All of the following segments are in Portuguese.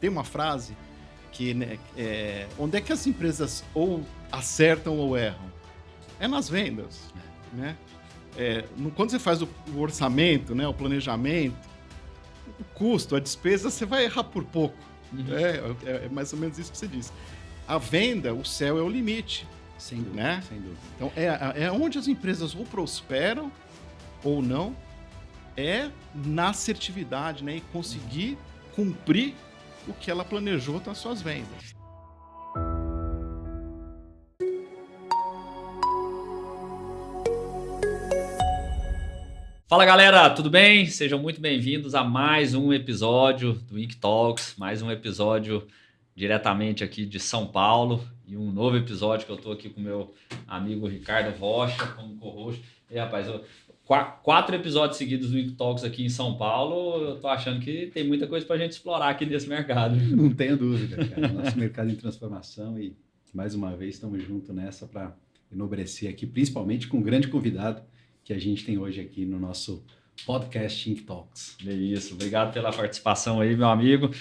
Tem uma frase que, né, onde é que as empresas ou acertam ou erram? É nas vendas, né? Quando você faz o orçamento, né, o planejamento, o custo, a despesa, você vai errar por pouco. Uhum. É mais ou menos isso que você disse. A venda, o céu é o limite. Sem dúvida, Né? sem dúvida. Então, é onde as empresas ou prosperam ou não, é na assertividade, né? E conseguir cumprir o que ela planejou nas suas vendas. Fala galera, tudo bem? Sejam muito bem-vindos a mais um episódio do Ink Talks, mais um episódio diretamente aqui de São Paulo e um novo episódio que eu tô aqui com meu amigo Ricardo Rocha como co-host. E rapaz, 4 episódios seguidos do Ink Talks aqui em São Paulo, eu tô achando que tem muita coisa pra gente explorar aqui nesse mercado. Não tenho dúvida, cara. Nosso mercado em transformação e mais uma vez estamos juntos nessa para enobrecer aqui, principalmente com um grande convidado que a gente tem hoje aqui no nosso podcast Ink Talks. É isso, obrigado pela participação aí, meu amigo.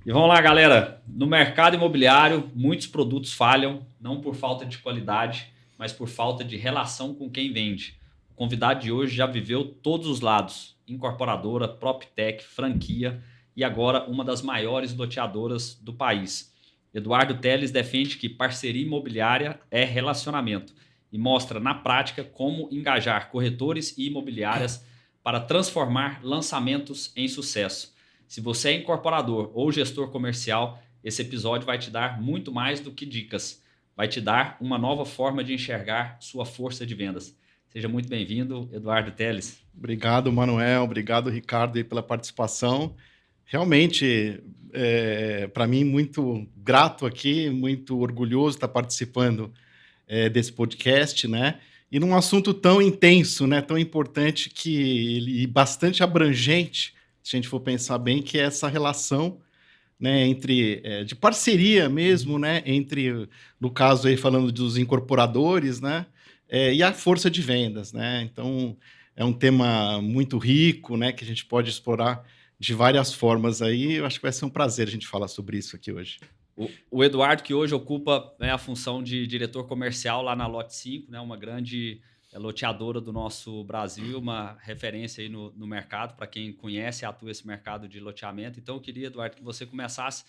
E vamos lá, galera. No mercado imobiliário, muitos produtos falham, não por falta de qualidade, mas por falta de relação com quem vende. O convidado de hoje já viveu todos os lados: incorporadora, PropTech, franquia e agora uma das maiores loteadoras do país. Eduardo Teles defende que parceria imobiliária é relacionamento e mostra na prática como engajar corretores e imobiliárias para transformar lançamentos em sucesso. Se você é incorporador ou gestor comercial, esse episódio vai te dar muito mais do que dicas. Vai te dar uma nova forma de enxergar sua força de vendas. Seja muito bem-vindo, Eduardo Teles. Obrigado, Manuel. Obrigado, Ricardo, aí, pela participação. Realmente, para mim, muito grato aqui, muito orgulhoso estar participando desse podcast, né? E num assunto tão intenso, né? Tão importante e bastante abrangente, se a gente for pensar bem, que é essa relação, né, de parceria mesmo, né? Entre, no caso aí, falando dos incorporadores, né? E a força de vendas, né? Então, é um tema muito rico, né? Que a gente pode explorar de várias formas aí. Eu acho que vai ser um prazer a gente falar sobre isso aqui hoje. O Eduardo, que hoje ocupa, né, a função de diretor comercial lá na Lote 5, né, uma grande loteadora do nosso Brasil, uma referência aí no mercado, para quem conhece e atua esse mercado de loteamento. Então, eu queria, Eduardo, que você começasse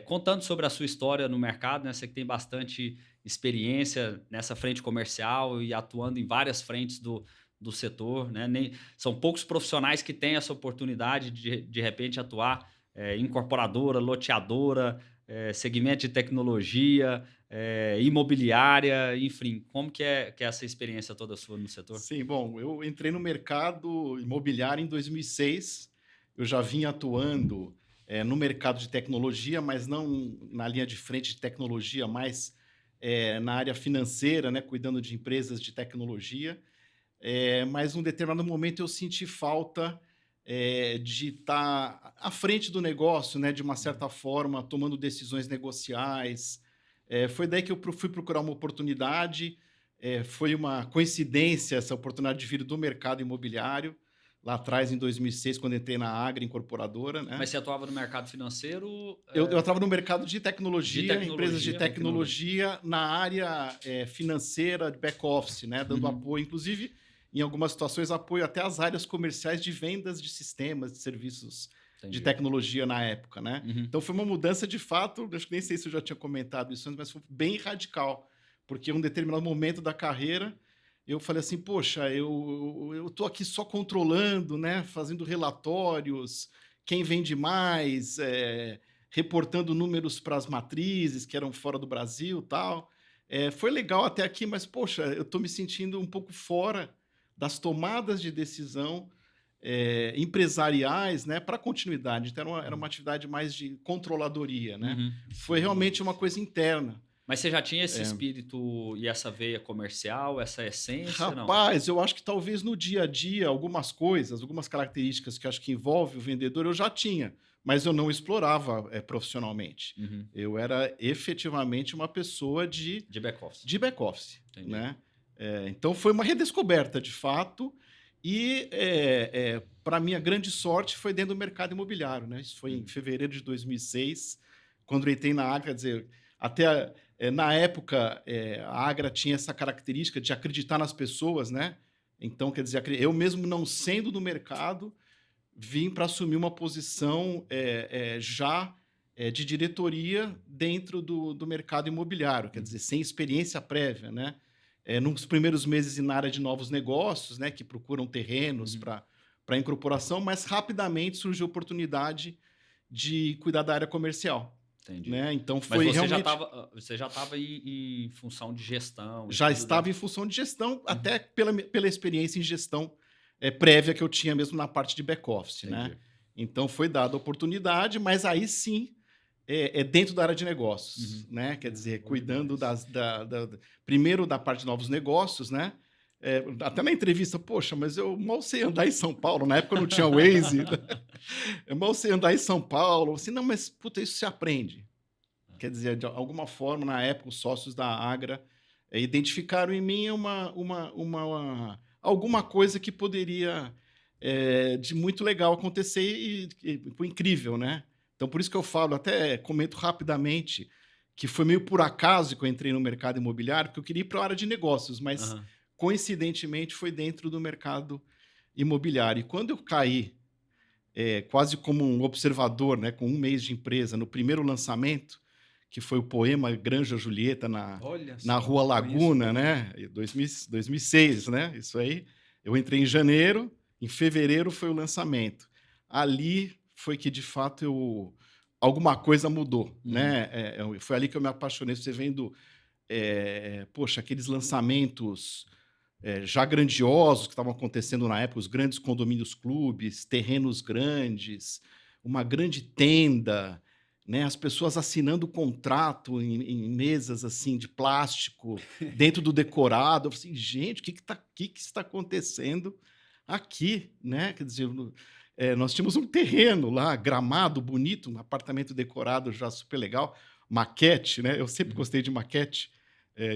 contando sobre a sua história no mercado, né? Você que tem bastante experiência nessa frente comercial e atuando em várias frentes do setor, né? São poucos profissionais que têm essa oportunidade de repente, atuar incorporadora, loteadora, segmento de tecnologia, imobiliária, enfim. Como que é essa experiência toda sua no setor? Sim, bom, eu entrei no mercado imobiliário em 2006. Eu já vinha atuando no mercado de tecnologia, mas não na linha de frente de tecnologia, mas na área financeira, né, cuidando de empresas de tecnologia. Mas num determinado momento eu senti falta de estar à frente do negócio, né, de uma certa forma, tomando decisões negociais. Foi daí que eu fui procurar uma oportunidade. Foi uma coincidência essa oportunidade de vir do mercado imobiliário, lá atrás, em 2006, quando entrei na Agri Incorporadora. Né? Mas você atuava no mercado financeiro? Eu atuava no mercado de tecnologia, empresas de tecnologia na área financeira, de back-office, né, dando apoio, inclusive, em algumas situações, apoio até às áreas comerciais de vendas de sistemas, de serviços de tecnologia na época. Né? Então, foi uma mudança de fato, acho que nem sei se eu já tinha comentado isso antes, mas foi bem radical, porque em um determinado momento da carreira, eu falei assim, poxa, eu tô aqui só controlando, né, fazendo relatórios, quem vende mais, reportando números para as matrizes que eram fora do Brasil e tal. Foi legal até aqui, mas, poxa, eu estou me sentindo um pouco fora das tomadas de decisão empresariais, né, para continuidade. Então, era uma atividade mais de controladoria. Né? Foi realmente uma coisa interna. Mas você já tinha esse espírito e essa veia comercial, essa essência? Rapaz, eu acho que talvez no dia a dia, algumas coisas, algumas características que acho que envolve o vendedor, eu já tinha, mas eu não explorava profissionalmente. Eu era efetivamente uma pessoa de back-office. De back-office, né? Então, foi uma redescoberta, de fato, E, para minha grande sorte, foi dentro do mercado imobiliário, né? Isso foi em fevereiro de 2006, quando eu entrei na Agra. Quer dizer, até na época, a Agra tinha essa característica de acreditar nas pessoas, né? Então, quer dizer, eu mesmo não sendo do mercado, vim para assumir uma posição de diretoria dentro do mercado imobiliário, quer dizer, sem experiência prévia, né? Nos primeiros meses na área de novos negócios, né, que procuram terrenos para incorporação, mas rapidamente surgiu a oportunidade de cuidar da área comercial. Entendi. Né? Então Mas foi você realmente... você já estava em função de gestão? Já estava em função de gestão, até pela experiência em gestão prévia que eu tinha mesmo na parte de back-office. Né? Então foi dada a oportunidade, mas aí sim dentro da área de negócios. Né? Quer dizer, cuidando primeiro da parte de novos negócios, né? Até na entrevista, poxa, mas eu mal sei andar em São Paulo. Na época eu não tinha Waze. Eu mal sei andar em São Paulo. Assim, não, mas puta, isso se aprende. Quer dizer, de alguma forma, na época, os sócios da Agra identificaram em mim alguma coisa que poderia de muito legal acontecer e foi incrível, né? Então, por isso que eu falo, até comento rapidamente, que foi meio por acaso que eu entrei no mercado imobiliário, porque eu queria ir para a área de negócios, mas coincidentemente foi dentro do mercado imobiliário. E quando eu caí quase como um observador, né, com um mês de empresa, no primeiro lançamento, que foi o poema Granja Julieta na Rua Laguna, né? 2006, né? Isso aí. Eu entrei em janeiro, em fevereiro foi o lançamento. Ali foi que, de fato, alguma coisa mudou, né? Foi ali que eu me apaixonei. Você vendo, aqueles lançamentos já grandiosos que estavam acontecendo na época, os grandes condomínios clubes, terrenos grandes, uma grande tenda, né, as pessoas assinando contrato em mesas assim de plástico dentro do decorado. Eu falei assim, gente, o que está acontecendo aqui, né? Quer dizer, nós tínhamos um terreno lá, gramado, bonito, um apartamento decorado já super legal, maquete, né? Eu sempre gostei de maquete,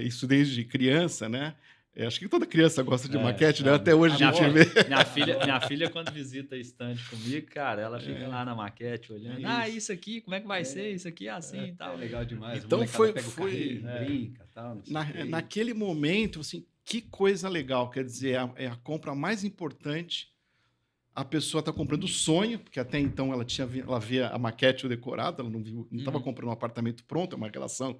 isso desde criança, né? Acho que toda criança gosta de maquete, né? Até hoje a gente vê. Minha filha, quando visita a estande comigo, cara, ela fica lá na maquete olhando. Isso aqui, como é que vai ser? Isso aqui é assim e tal. É legal demais. Então foi brinca, tal. Naquele momento, assim, que coisa legal. Quer dizer, é a compra mais importante. A pessoa está comprando o sonho, porque até então ela via a maquete ou decorado, ela não estava comprando um apartamento pronto, é uma relação.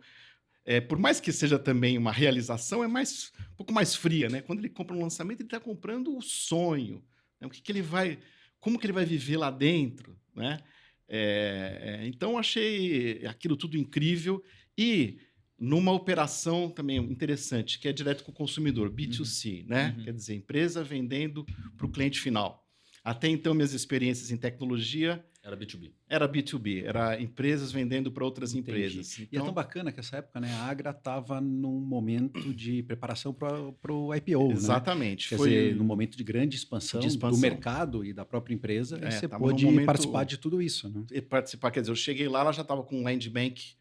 Por mais que seja também uma realização, um pouco mais fria, né? Quando ele compra um lançamento, ele está comprando o sonho, né? Como que ele vai viver lá dentro, né? Então, achei aquilo tudo incrível e numa operação também interessante, que é direto com o consumidor, B2C, né? Quer dizer, empresa vendendo para o cliente final. Até então, minhas experiências em tecnologia... Era B2B. Era B2B, era empresas vendendo para outras empresas. Então... E é tão bacana que essa época, né, a Agra estava num momento de preparação para o IPO. Exatamente. Né? Quer dizer, num momento de grande expansão do mercado e da própria empresa, e você pôde participar de tudo isso. Né? Quer dizer, eu cheguei lá, ela já estava com um land bank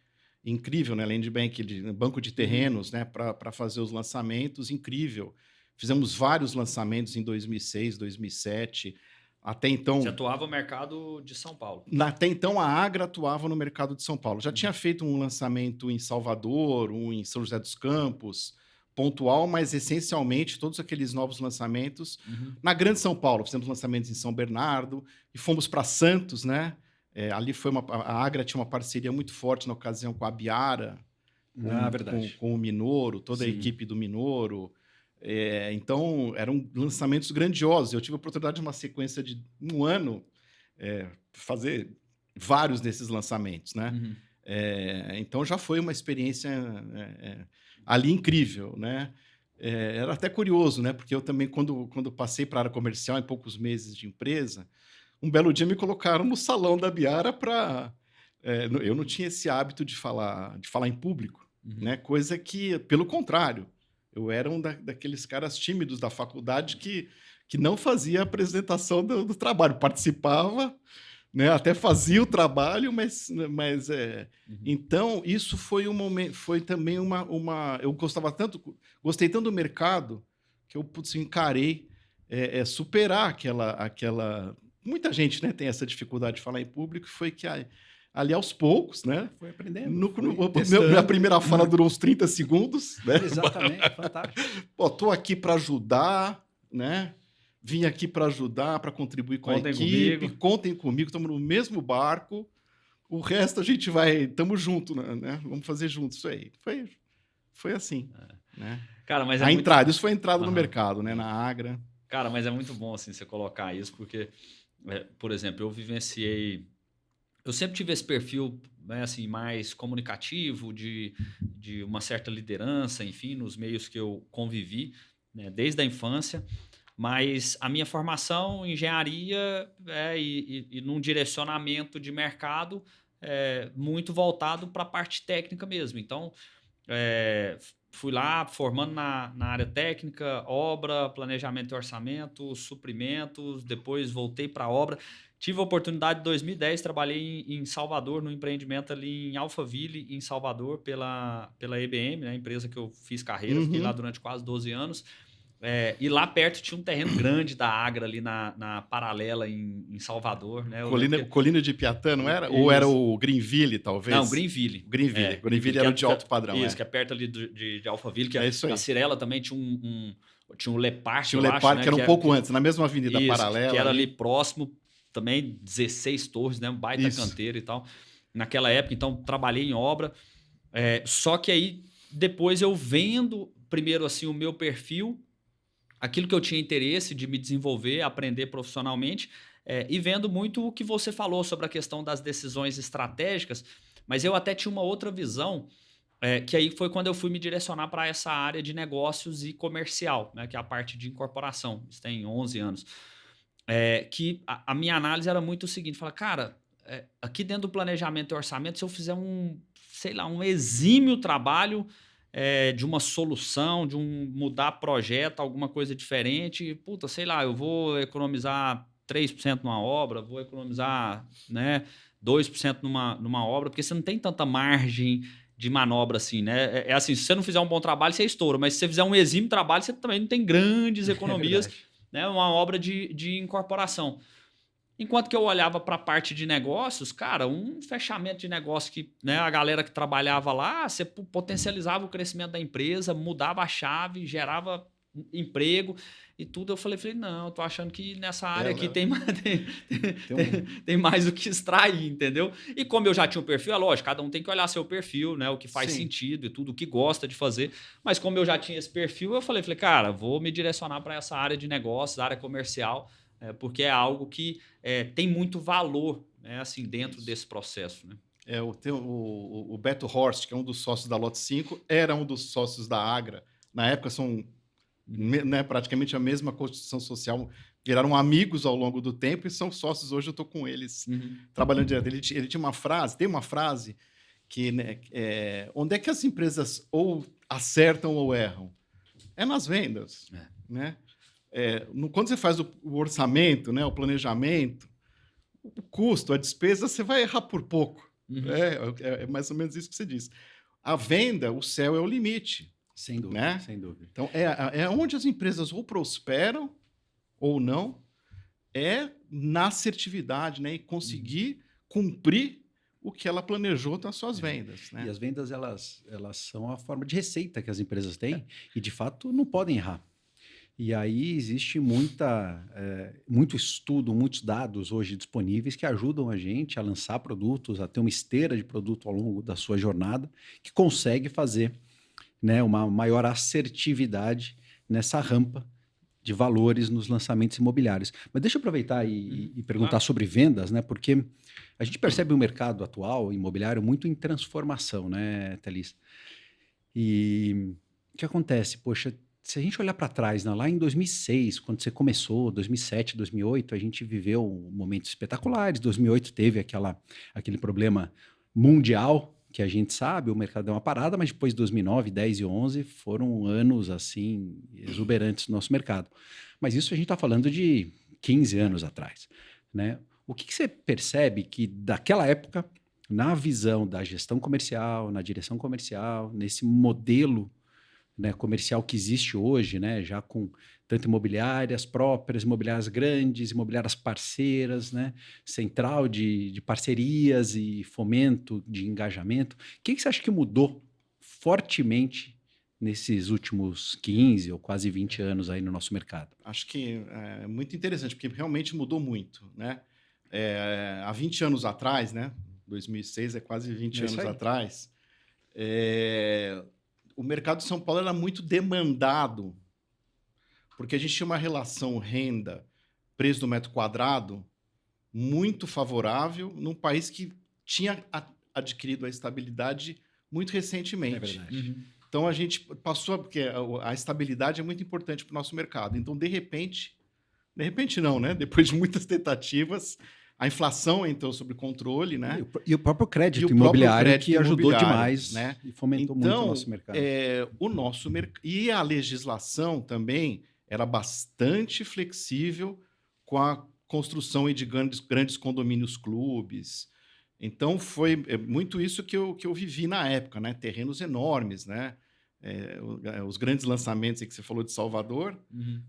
incrível, né? Land bank, banco de terrenos, né? Para fazer os lançamentos, incrível. Fizemos vários lançamentos em 2006, 2007. Até então... Você atuava no mercado de São Paulo. Até então, a Agra atuava no mercado de São Paulo. Já tinha feito um lançamento em Salvador, um em São José dos Campos, pontual, mas essencialmente todos aqueles novos lançamentos na Grande São Paulo. Fizemos lançamentos em São Bernardo e fomos para Santos, né? Ali a Agra tinha uma parceria muito forte na ocasião com a Biara, com o Minoro, toda a equipe do Minoro. Então, eram lançamentos grandiosos. Eu tive a oportunidade de uma sequência de um ano fazer vários desses lançamentos, né? Então, já foi uma experiência ali incrível, né? Era até curioso, né? Porque eu também, quando passei para a área comercial, em poucos meses de empresa, um belo dia me colocaram no salão da Biara para... eu não tinha esse hábito de falar em público, né? Coisa que, pelo contrário, eu era um daqueles caras tímidos da faculdade que não fazia a apresentação do trabalho, participava, né? Até fazia o trabalho, mas então isso foi um momento, foi também eu gostei tanto do mercado que eu encarei superar aquela... Muita gente, né, tem essa dificuldade de falar em público, foi que ali aos poucos, né? Foi aprendendo. Minha primeira fala durou uns 30 segundos, né? Exatamente, fantástico. Pô, tô aqui para ajudar, né? Vim aqui para ajudar, para contribuir com a equipe. Contem comigo, estamos no mesmo barco. O resto a gente estamos juntos, né? Vamos fazer juntos isso aí. Foi assim, né? Cara, mas isso foi a entrada no mercado, né? Na Agra. Cara, mas é muito bom assim você colocar isso, porque, por exemplo, eu vivenciei. Eu sempre tive esse perfil, né, assim, mais comunicativo, de uma certa liderança, enfim, nos meios que eu convivi, né, desde a infância. Mas a minha formação em engenharia e num direcionamento de mercado muito voltado para a parte técnica mesmo. Então, fui lá formando na área técnica, obra, planejamento e orçamento, suprimentos, depois voltei para a obra. Tive a oportunidade em 2010, trabalhei em Salvador, no empreendimento ali em Alphaville, em Salvador, pela EBM, né, a empresa que eu fiz carreira, fiquei lá durante quase 12 anos. E lá perto tinha um terreno grande da Agra, ali na Paralela, em Salvador. Né? Colina de Piatã, não era? Isso. Ou era o Greenville, talvez? Não, Greenville. Greenville era o de alto padrão. Isso, que é perto ali de Alphaville, que isso aí. A Cirela também tinha um Le Parc. Tinha um Le Parc, que era um pouco antes, na mesma avenida paralela. Que era ali próximo, também 16 torres, né? Um baita canteiro e tal. Naquela época, então, trabalhei em obra. Só que aí, depois eu vendo, primeiro, assim, o meu perfil, aquilo que eu tinha interesse de me desenvolver, aprender profissionalmente, e vendo muito o que você falou sobre a questão das decisões estratégicas, mas eu até tinha uma outra visão, que aí foi quando eu fui me direcionar para essa área de negócios e comercial, né, que é a parte de incorporação. Isso tem 11 anos. Que a minha análise era muito o seguinte, falar, cara, aqui dentro do planejamento e orçamento, se eu fizer um exímio trabalho de uma solução, de mudar projeto, alguma coisa diferente, puta, sei lá, eu vou economizar 3% numa obra, vou economizar, né, 2% numa obra, porque você não tem tanta margem de manobra assim, né? Assim, se você não fizer um bom trabalho, você estoura, mas se você fizer um exímio trabalho, você também não tem grandes economias, né? Uma obra de incorporação. Enquanto que eu olhava para a parte de negócios, cara, um fechamento de negócio que, né, a galera que trabalhava lá, você potencializava o crescimento da empresa, mudava a chave, gerava emprego e tudo. Eu falei, não, eu tô achando que nessa área aqui tem mais o que extrair, entendeu? E como eu já tinha um perfil, é lógico, cada um tem que olhar seu perfil, né, o que faz sentido e tudo, o que gosta de fazer. Mas como eu já tinha esse perfil, eu falei, cara, vou me direcionar para essa área de negócios, área comercial, porque é algo que tem muito valor, né, assim, dentro desse processo. Né? O Beto Horst, que é um dos sócios da Lote 5, era um dos sócios da Agra. Na época, são né, praticamente a mesma constituição social, viraram amigos ao longo do tempo e são sócios. Hoje eu estou com eles, trabalhando direto. Ele tinha uma frase, tem uma frase que, né, onde é que as empresas ou acertam ou erram? É nas vendas, né? Quando você faz o orçamento, né, o planejamento, o custo, a despesa, você vai errar por pouco. É mais ou menos isso que você disse. A venda, o céu é o limite. Sem dúvida, né? Sem dúvida. Então, é onde as empresas ou prosperam ou não, na assertividade, né? E conseguir cumprir o que ela planejou nas suas vendas. Né? E as vendas, elas são a forma de receita que as empresas têm e, de fato, não podem errar. E aí existe muito estudo, muitos dados hoje disponíveis que ajudam a gente a lançar produtos, a ter uma esteira de produto ao longo da sua jornada, que consegue fazer, né, uma maior assertividade nessa rampa de valores nos lançamentos imobiliários. Mas deixa eu aproveitar e perguntar sobre vendas, né, porque a gente percebe o mercado atual imobiliário muito em transformação, né, Thalys? E o que acontece? Poxa, se a gente olhar para trás, né, lá em 2006, quando você começou, 2007, 2008, a gente viveu momentos espetaculares. 2008 teve aquele problema mundial, que a gente sabe, o mercado deu uma parada, mas depois de 2009, 10 e 11 foram anos assim exuberantes no nosso mercado. Mas isso a gente está falando de 15 anos atrás, né? O que você percebe que daquela época, na visão da gestão comercial, na direção comercial, nesse modelo né, comercial que existe hoje, né, já com tanto imobiliárias próprias, imobiliárias grandes, imobiliárias parceiras, né, central de parcerias e fomento de engajamento. O que você acha que mudou fortemente nesses últimos 15 ou quase 20 anos aí no nosso mercado? Acho que é muito interessante, porque realmente mudou muito, né? Há 20 anos atrás, né? 2006 é quase 20 anos atrás, o mercado de São Paulo era muito demandado, porque a gente tinha uma relação renda-preço do metro quadrado muito favorável num país que tinha adquirido a estabilidade muito recentemente. É verdade. Então, a gente passou... Porque a estabilidade é muito importante para o nosso mercado. Então, de repente não, né? Depois de muitas tentativas, a inflação entrou sob controle, né? E o próprio crédito imobiliário que ajudou demais, né? E fomentou muito o nosso mercado. E a legislação também era bastante flexível com a construção de grandes condomínios clubes. Então, foi muito isso que eu vivi na época, né? Terrenos enormes, né? Os grandes lançamentos que você falou de Salvador,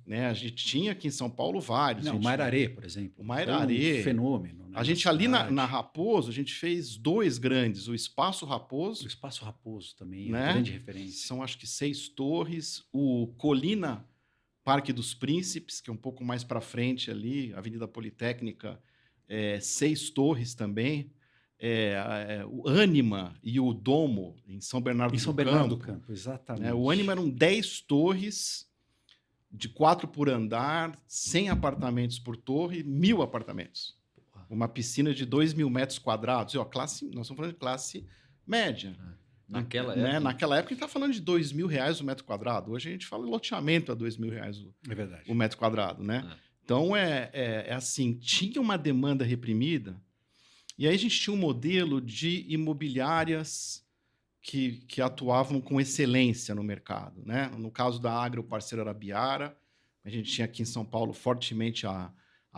né? A gente tinha aqui em São Paulo vários. O Mairarê, por exemplo. O Mairarê. Um fenômeno. Né, a gente ali na Raposo, a gente fez 2 grandes. O Espaço Raposo. O Espaço Raposo também, né? É uma grande referência. São, acho que, 6 torres. O Colina Parque dos Príncipes, que é um pouco mais para frente ali, Avenida Politécnica, 6 torres também. O Ânima e o Domo, em São Bernardo do Campo, exatamente. O Ânima eram 10 torres, de 4 por andar, 100 apartamentos por torre, 1.000 apartamentos. Uma piscina de 2.000 metros quadrados. E, nós estamos falando de classe média. Naquela época. Naquela época, a gente está falando de R$2.000 o metro quadrado. Hoje a gente fala de loteamento a R$2.000 o metro quadrado. Né? Então, assim, tinha uma demanda reprimida. E aí a gente tinha um modelo de imobiliárias que atuavam com excelência no mercado. Né? No caso da Agro, o parceiro era a Biara. A gente tinha aqui em São Paulo fortemente a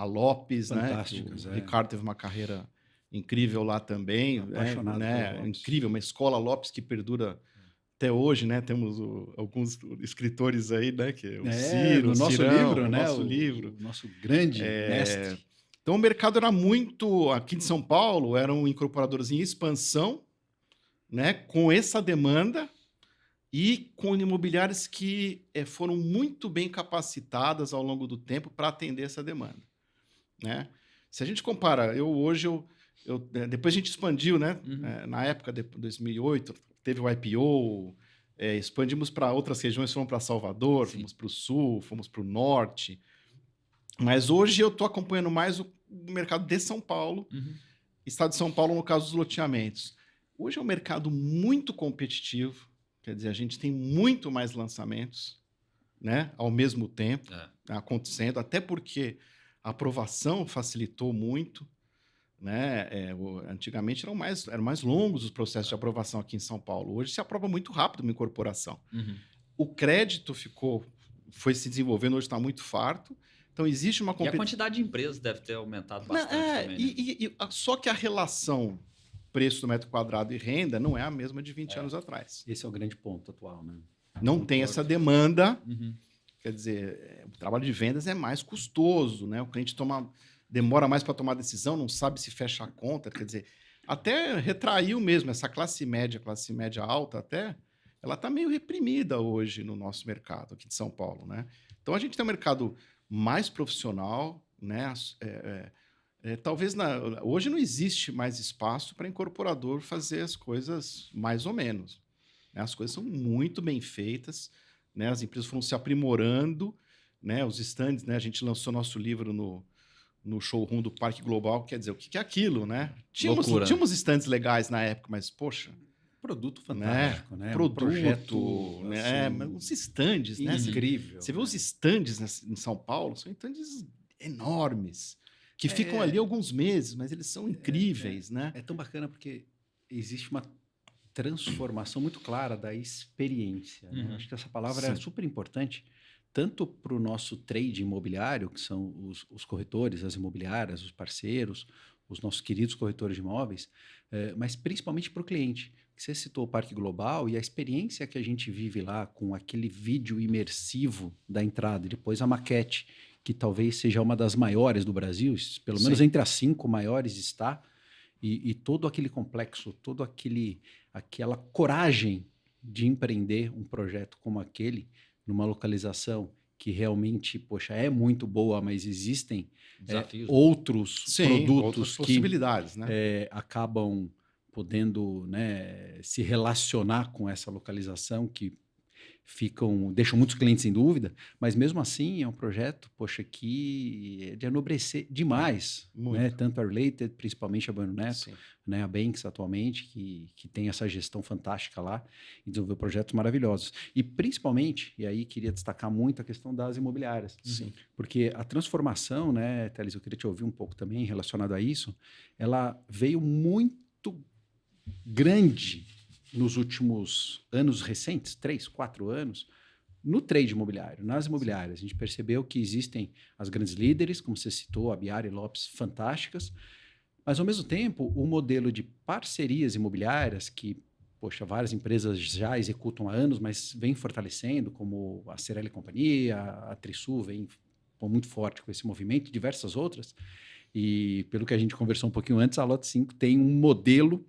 Lopes. Né? O Ricardo teve uma carreira incrível lá também. Apaixonado né? Incrível, uma escola Lopes que perdura até hoje. Né? Temos alguns escritores aí, né? Que é o Ciro, o nosso Cirão, livro, né? O nosso grande mestre. Então, o mercado era muito... Aqui de São Paulo, eram incorporadoras em expansão, né, com essa demanda e com imobiliárias que foram muito bem capacitadas ao longo do tempo para atender essa demanda. Né? Se a gente compara, depois a gente expandiu, né? Na época de 2008, teve o IPO, expandimos para outras regiões, fomos para Salvador, fomos para o Sul, fomos para o Norte. Mas hoje eu estou acompanhando mais o mercado de São Paulo, estado de São Paulo, no caso dos loteamentos. Hoje é um mercado muito competitivo, quer dizer, a gente tem muito mais lançamentos, né, ao mesmo tempo acontecendo, até porque a aprovação facilitou muito. Né? Antigamente eram mais longos os processos de aprovação aqui em São Paulo. Hoje se aprova muito rápido uma incorporação. O crédito foi se desenvolvendo, hoje está muito farto. Então, existe uma competição. E a quantidade de empresas deve ter aumentado bastante também. Né? Só que a relação preço do metro quadrado e renda não é a mesma de 20 anos atrás. Esse é o grande ponto atual. Né? Não tem essa demanda. Quer dizer, o trabalho de vendas é mais custoso. Né? O cliente demora mais para tomar decisão, não sabe se fecha a conta. Quer dizer, até retraiu mesmo essa classe média alta até, ela está meio reprimida hoje no nosso mercado aqui de São Paulo. Né? Então, a gente tem um mercado mais profissional, né? Talvez hoje não existe mais espaço para incorporador fazer as coisas mais ou menos. Né? As coisas são muito bem feitas, né? As empresas foram se aprimorando, né? Os stands, né? A gente lançou nosso livro no showroom do Parque Global, quer dizer, o que é aquilo, né? Tínhamos stands legais na época, mas, poxa... Produto fantástico, né? Projeto, né? Assim, os stands, né? Incrível. Você vê os stands em São Paulo, são stands enormes, que ficam ali alguns meses, mas eles são incríveis, né? É tão bacana porque existe uma transformação muito clara da experiência. Né? Acho que essa palavra é super importante, tanto para o nosso trade imobiliário, que são os corretores, as imobiliárias, os parceiros, os nossos queridos corretores de imóveis, mas principalmente para o cliente. Você citou o Parque Global e a experiência que a gente vive lá com aquele vídeo imersivo da entrada e depois a maquete, que talvez seja uma das maiores do Brasil, pelo menos entre as 5 maiores está, e todo aquele complexo, aquela coragem de empreender um projeto como aquele, numa localização que realmente, poxa, é muito boa, mas existem outros produtos, outras possibilidades, que acabam podendo, né, se relacionar com essa localização, que deixam muitos clientes em dúvida, mas mesmo assim é um projeto, poxa, que é de enobrecer demais, né? Tanto a Related, principalmente a Bueno Neto, né? A Banks atualmente, que tem essa gestão fantástica lá e desenvolveu projetos maravilhosos. E principalmente, e aí queria destacar muito a questão das imobiliárias, porque a transformação, né, Teles, eu queria te ouvir um pouco também relacionado a isso, ela veio muito grande nos últimos anos recentes, 3, 4 anos, no trade imobiliário, nas imobiliárias. A gente percebeu que existem as grandes líderes, como você citou, a Biara e Lopes, fantásticas, mas, ao mesmo tempo, o modelo de parcerias imobiliárias, que, poxa, várias empresas já executam há anos, mas vem fortalecendo, como a Cerelli Companhia, a Trisul vem muito forte com esse movimento, e diversas outras. E, pelo que a gente conversou um pouquinho antes, a Lot 5 tem um modelo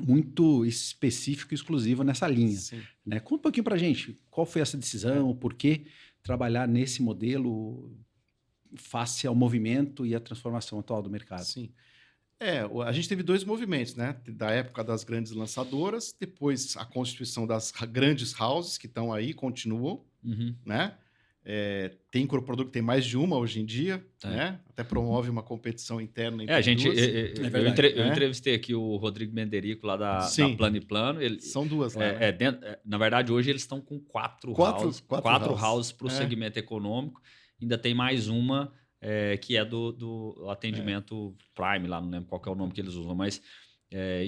muito específico e exclusivo nessa linha. Né? Conta um pouquinho para a gente, qual foi essa decisão, por que trabalhar nesse modelo face ao movimento e à transformação atual do mercado? A gente teve 2 movimentos, né? Da época das grandes lançadoras, depois a constituição das grandes houses, que estão aí, continuam, né? Tem incorporador que tem mais de uma hoje em dia, né? Até promove uma competição interna entre eu entrevistei aqui o Rodrigo Menderico lá da Plano e Plano. São 2 lá. Na verdade, hoje eles estão com 4 houses para o segmento econômico. Ainda tem mais uma que é do atendimento Prime, lá não lembro qual que é o nome que eles usam, mas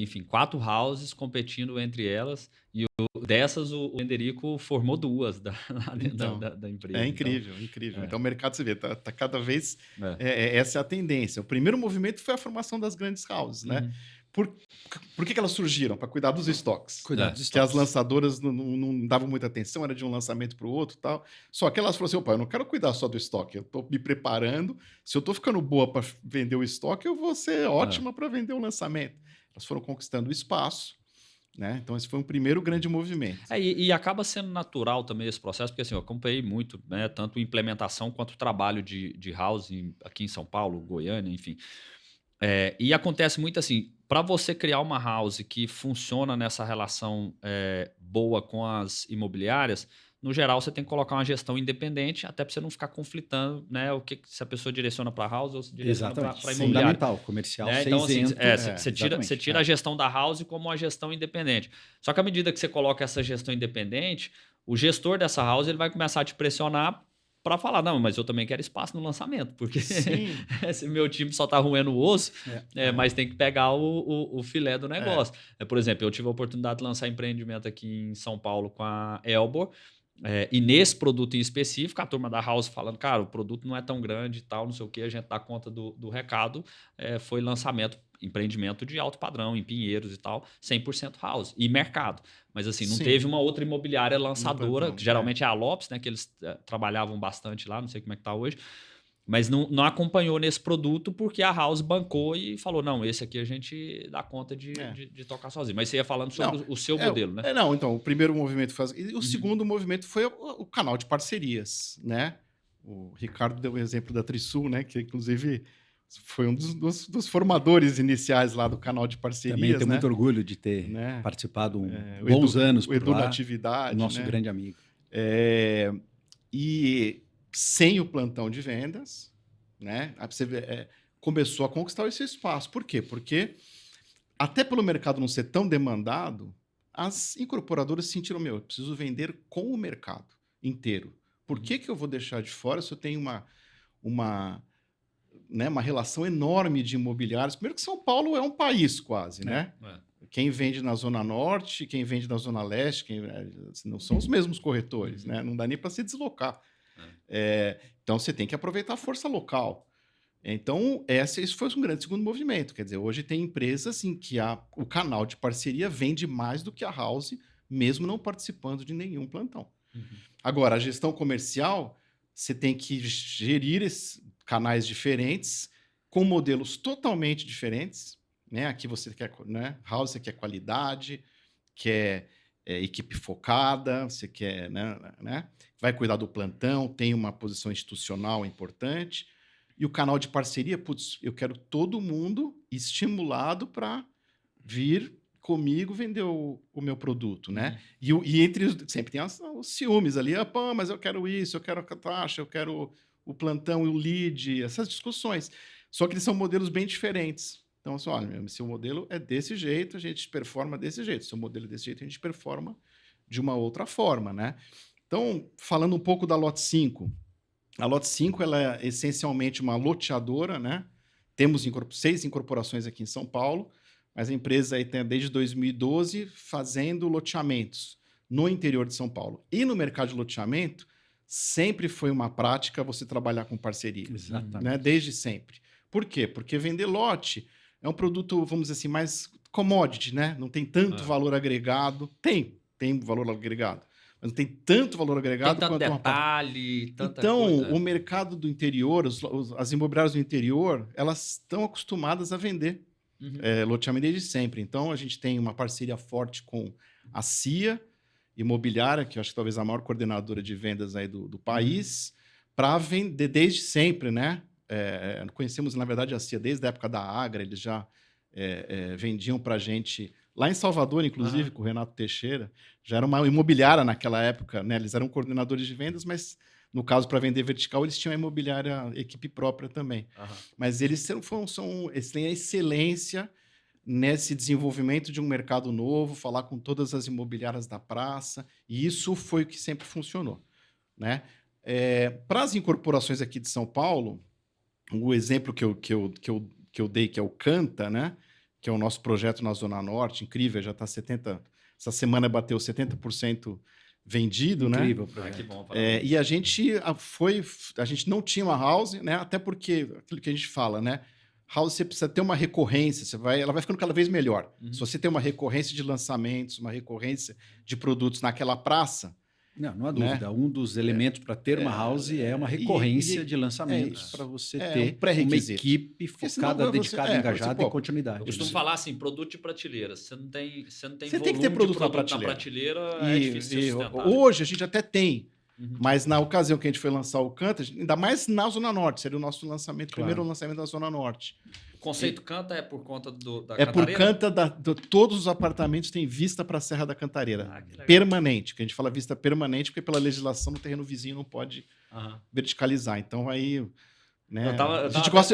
enfim, 4 houses competindo entre elas, e dessas o Menderico formou 2 lá dentro da empresa. É incrível, incrível. Então o mercado, você vê, tá cada vez... essa é a tendência. O primeiro movimento foi a formação das grandes houses, né? Por que elas surgiram? Para cuidar dos estoques. Que as lançadoras não davam muita atenção, era de um lançamento para o outro e tal. Só que elas falaram assim, opa, eu não quero cuidar só do estoque, eu estou me preparando. Se eu estou ficando boa para vender o estoque, eu vou ser ótima para vender o lançamento. Elas foram conquistando o espaço, né? Então, esse foi um primeiro grande movimento. E acaba sendo natural também esse processo, porque assim, eu acompanhei muito, né, tanto implementação quanto trabalho de housing aqui em São Paulo, Goiânia, enfim. E acontece muito assim, para você criar uma house que funciona nessa relação boa com as imobiliárias, no geral você tem que colocar uma gestão independente, até para você não ficar conflitando, né, se a pessoa direciona para house ou se direciona para imobiliária. Fundamental, comercial, então, assim, você tira a gestão da house como uma gestão independente. Só que à medida que você coloca essa gestão independente, o gestor dessa house ele vai começar a te pressionar para falar, não, mas eu também quero espaço no lançamento, porque se meu time só está roendo o osso, mas tem que pegar o filé do negócio. Por exemplo, eu tive a oportunidade de lançar empreendimento aqui em São Paulo com a Elbor, e nesse produto em específico, a turma da House falando, cara, o produto não é tão grande e tal, não sei o que, a gente dá conta do recado, foi empreendimento de alto padrão, em Pinheiros e tal, 100% House e mercado. Mas assim, não teve uma outra imobiliária lançadora, que geralmente é a Lopes, né, que eles trabalhavam bastante lá, não sei como é que tá hoje, mas não acompanhou nesse produto porque a House bancou e falou, não, esse aqui a gente dá conta de tocar sozinho. Mas você ia falando sobre o seu modelo, né? Então, o primeiro movimento foi... E o segundo movimento foi o canal de parcerias, né? O Ricardo deu o exemplo da Trisul, né? Que, inclusive, foi um dos formadores iniciais lá do canal de parcerias. Também tenho muito orgulho de ter participado bons anos por lá. O Edu lá, Natividade, nosso grande amigo. E sem o plantão de vendas, né? Aí você começou a conquistar esse espaço. Por quê? Porque, até pelo mercado não ser tão demandado, as incorporadoras sentiram, eu preciso vender com o mercado inteiro. Por que eu vou deixar de fora se eu tenho uma relação enorme de imobiliários? Primeiro que São Paulo é um país quase, né? Quem vende na Zona Norte, quem vende na Zona Leste, não são os mesmos corretores, né? Não dá nem para se deslocar. Então, você tem que aproveitar a força local. Então, isso foi um grande segundo movimento. Quer dizer, hoje tem empresas assim, que o canal de parceria vende mais do que a house, mesmo não participando de nenhum plantão. Agora, a gestão comercial, você tem que gerir esses canais diferentes, com modelos totalmente diferentes. Né? Aqui você quer, né? House, você quer qualidade, quer equipe focada, você quer, né? Vai cuidar do plantão, tem uma posição institucional importante. E o canal de parceria, putz, eu quero todo mundo estimulado para vir comigo vender o meu produto, né? E entre sempre tem os ciúmes ali, pô, mas eu quero isso, eu quero a taxa, eu quero o plantão, o lead, essas discussões. Só que eles são modelos bem diferentes. Então, assim, olha, seu modelo é desse jeito, a gente performa desse jeito. Seu modelo é desse jeito, a gente performa de uma outra forma, né? Então, falando um pouco da Lot 5, a Lot 5 ela é essencialmente uma loteadora, né? Temos 6 incorporações aqui em São Paulo, mas a empresa aí tem desde 2012 fazendo loteamentos no interior de São Paulo. E no mercado de loteamento, sempre foi uma prática você trabalhar com parceria. Exatamente. Né? Desde sempre. Por quê? Porque vender lote é um produto, vamos dizer assim, mais commodity, né? Não tem tanto valor agregado. Tem valor agregado. Mas não tem tanto valor agregado tem tanto quanto detalhe, tanta então, coisa. o mercado do interior, as imobiliárias do interior, elas estão acostumadas a vender loteamento desde sempre. Então, a gente tem uma parceria forte com a CIA Imobiliária, que eu acho que talvez a maior coordenadora de vendas aí do país, para vender desde sempre, né? Conhecemos, na verdade, a CIA desde a época da Agra, eles já vendiam para a gente... Lá em Salvador, inclusive, com o Renato Teixeira, já era uma imobiliária naquela época, né? Eles eram coordenadores de vendas, mas no caso, para vender vertical, eles tinham a imobiliária, equipe própria também. Mas eles têm a excelência nesse desenvolvimento de um mercado novo, falar com todas as imobiliárias da praça, e isso foi o que sempre funcionou. Né? Para as incorporações aqui de São Paulo, o exemplo que eu dei, que é o Canta, né? Que é o nosso projeto na Zona Norte, incrível, já está 70%, essa semana bateu 70% vendido, incrível, né? Que bom, e a gente não tinha uma house, né? Até porque, aquilo que a gente fala, né? House, você precisa ter uma recorrência, ela vai ficando cada vez melhor. Se você tem uma recorrência de lançamentos, uma recorrência de produtos naquela praça... Não há dúvida. Né? Um dos elementos para ter uma house é uma recorrência de lançamentos para você ter uma equipe focada, dedicada, engajada e continuidade. Eu costumo falar assim, produto de prateleira. Você não tem volume tem que ter produto na prateleira, é difícil de sustentar. Hoje a gente até tem, mas na ocasião que a gente foi lançar o Canta, ainda mais na Zona Norte, seria o nosso lançamento, primeiro lançamento da Zona Norte. O conceito Canta é por conta da Cantareira? Por Canta, todos os apartamentos têm vista para a Serra da Cantareira. Permanente, que a gente fala vista permanente, porque pela legislação no terreno vizinho não pode verticalizar. Então aí... Né, a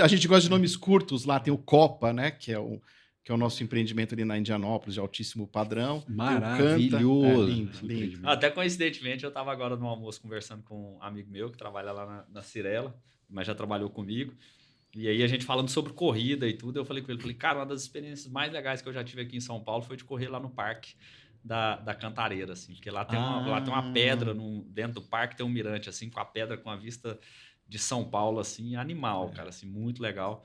gente gosta de nomes curtos lá, tem o Copa, né, que é o nosso empreendimento ali na Indianópolis, de altíssimo padrão. Maravilhoso. Lindo. Até coincidentemente, eu estava agora no almoço conversando com um amigo meu que trabalha lá na Cirela, mas já trabalhou comigo. E aí a gente falando sobre corrida e tudo, eu falei com ele, cara, uma das experiências mais legais que eu já tive aqui em São Paulo foi de correr lá no parque da Cantareira, assim, porque lá tem uma pedra dentro do parque, tem um mirante, assim, com a pedra com a vista de São Paulo, assim, animal, cara, assim, muito legal.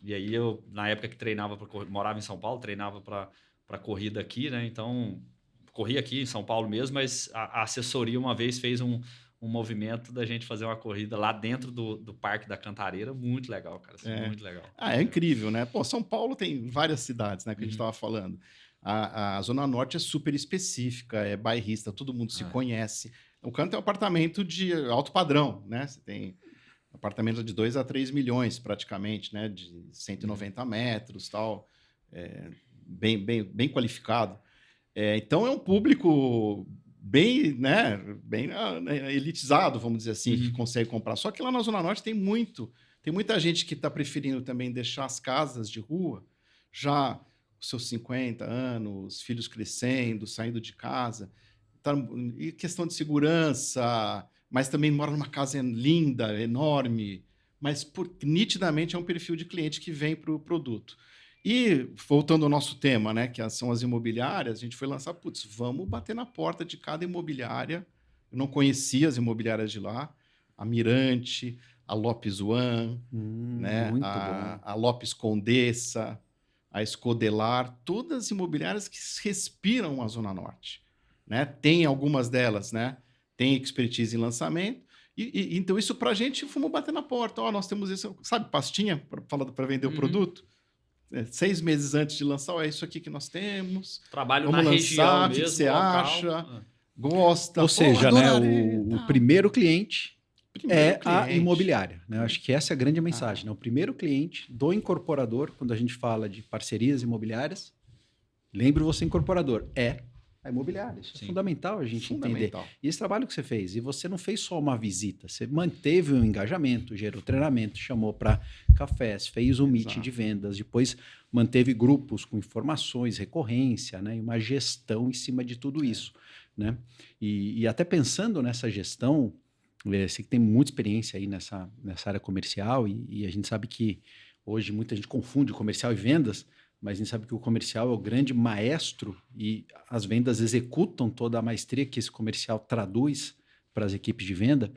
E aí eu, na época que morava em São Paulo, treinava para corrida aqui, né? Então, corri aqui em São Paulo mesmo, mas a assessoria uma vez fez um movimento da gente fazer uma corrida lá dentro do Parque da Cantareira. Muito legal, cara. Assim, muito legal. É incrível, né? Pô, São Paulo tem várias cidades, né? Que a gente estava falando. A Zona Norte é super específica, é bairrista, todo mundo se conhece. O Canta é um apartamento de alto padrão, né? Você tem apartamento de 2 a 3 milhões, praticamente, né? De 190 metros, tal. Bem qualificado. Então, é um público bem, né, bem elitizado, vamos dizer assim, que consegue comprar. Só que lá na Zona Norte tem muita gente que está preferindo também deixar as casas de rua, já os seus 50 anos, filhos crescendo, saindo de casa. E questão de segurança, mas também mora numa casa linda, enorme, mas nitidamente é um perfil de cliente que vem para o produto. E, voltando ao nosso tema, né, que são as imobiliárias, a gente foi lançar, vamos bater na porta de cada imobiliária. Eu não conhecia as imobiliárias de lá, a Mirante, a Lopes One, né? Muito a Lopes Condessa, a Escodelar, todas imobiliárias que respiram a Zona Norte, né? Tem algumas delas, né? Tem expertise em lançamento. Então, isso para a gente, fomos bater na porta. Ó, nós temos isso, sabe, pastinha para vender o produto? 6 meses antes de lançar, é isso aqui que nós temos. Trabalho vamos na lançar, região o que mesmo, você local. acha? Gosta? Ou seja, né, o tá. primeiro cliente Primeiro a imobiliária. Né? Eu acho que essa é a grande mensagem. Né? O primeiro cliente do incorporador, quando a gente fala de parcerias imobiliárias, lembre você, incorporador, é a imobiliária. Isso é fundamental a gente entender. E esse trabalho que você fez, e você não fez só uma visita, você manteve um engajamento, gerou treinamento, chamou para cafés, fez um meeting de vendas, depois manteve grupos com informações, recorrência, né? E uma gestão em cima de tudo isso. Né? E até pensando nessa gestão, você que tem muita experiência aí nessa área comercial, e a gente sabe que hoje muita gente confunde comercial e vendas, mas a gente sabe que o comercial é o grande maestro e as vendas executam toda a maestria que esse comercial traduz para as equipes de venda.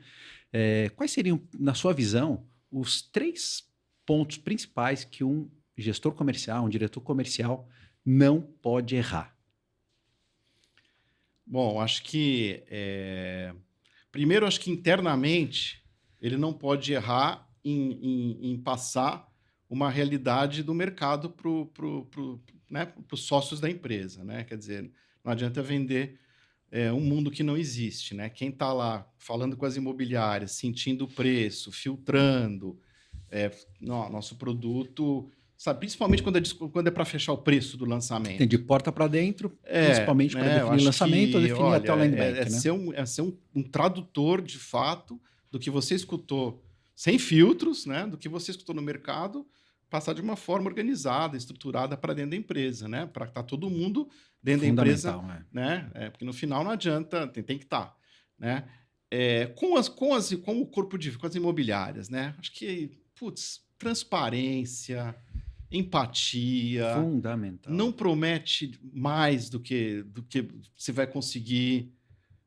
Quais seriam, na sua visão, os 3 pontos principais que um gestor comercial, um diretor comercial não pode errar? Bom, acho que... Primeiro, acho que internamente ele não pode errar em passar uma realidade do mercado para os sócios da empresa, né? Quer dizer, não adianta vender um mundo que não existe, né? Quem está lá falando com as imobiliárias, sentindo o preço, filtrando nosso produto, sabe? Principalmente quando é para fechar o preço do lançamento. Tem de porta para dentro, principalmente para definir lançamento ou definir até o land bank, né? Ser um tradutor, de fato, do que você escutou sem filtros, né? Do que você escutou no mercado, passar de uma forma organizada, estruturada para dentro da empresa, né? Para estar todo mundo dentro da empresa, né? Porque no final não adianta, tem que estar, né? Com o corpo com as imobiliárias, né? Acho que, transparência, empatia, fundamental. Não promete mais do que você vai conseguir,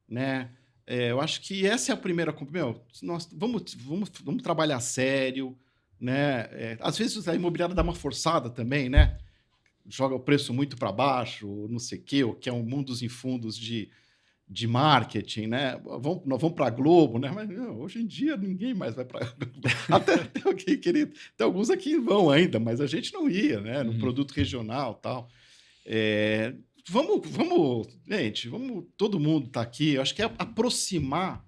né? Eu acho que essa é a primeira... nós vamos trabalhar sério, né? Às vezes a imobiliária dá uma forçada também, né? Joga o preço muito para baixo, não sei o quê, que é um mundo dos infundos de marketing, né? Nós vamos para a Globo, né? Mas hoje em dia ninguém mais vai para até alguém querido. Tem alguns aqui vão ainda, mas a gente não ia, né? No produto regional, tal. Gente, todo mundo está aqui. Eu acho que é aproximar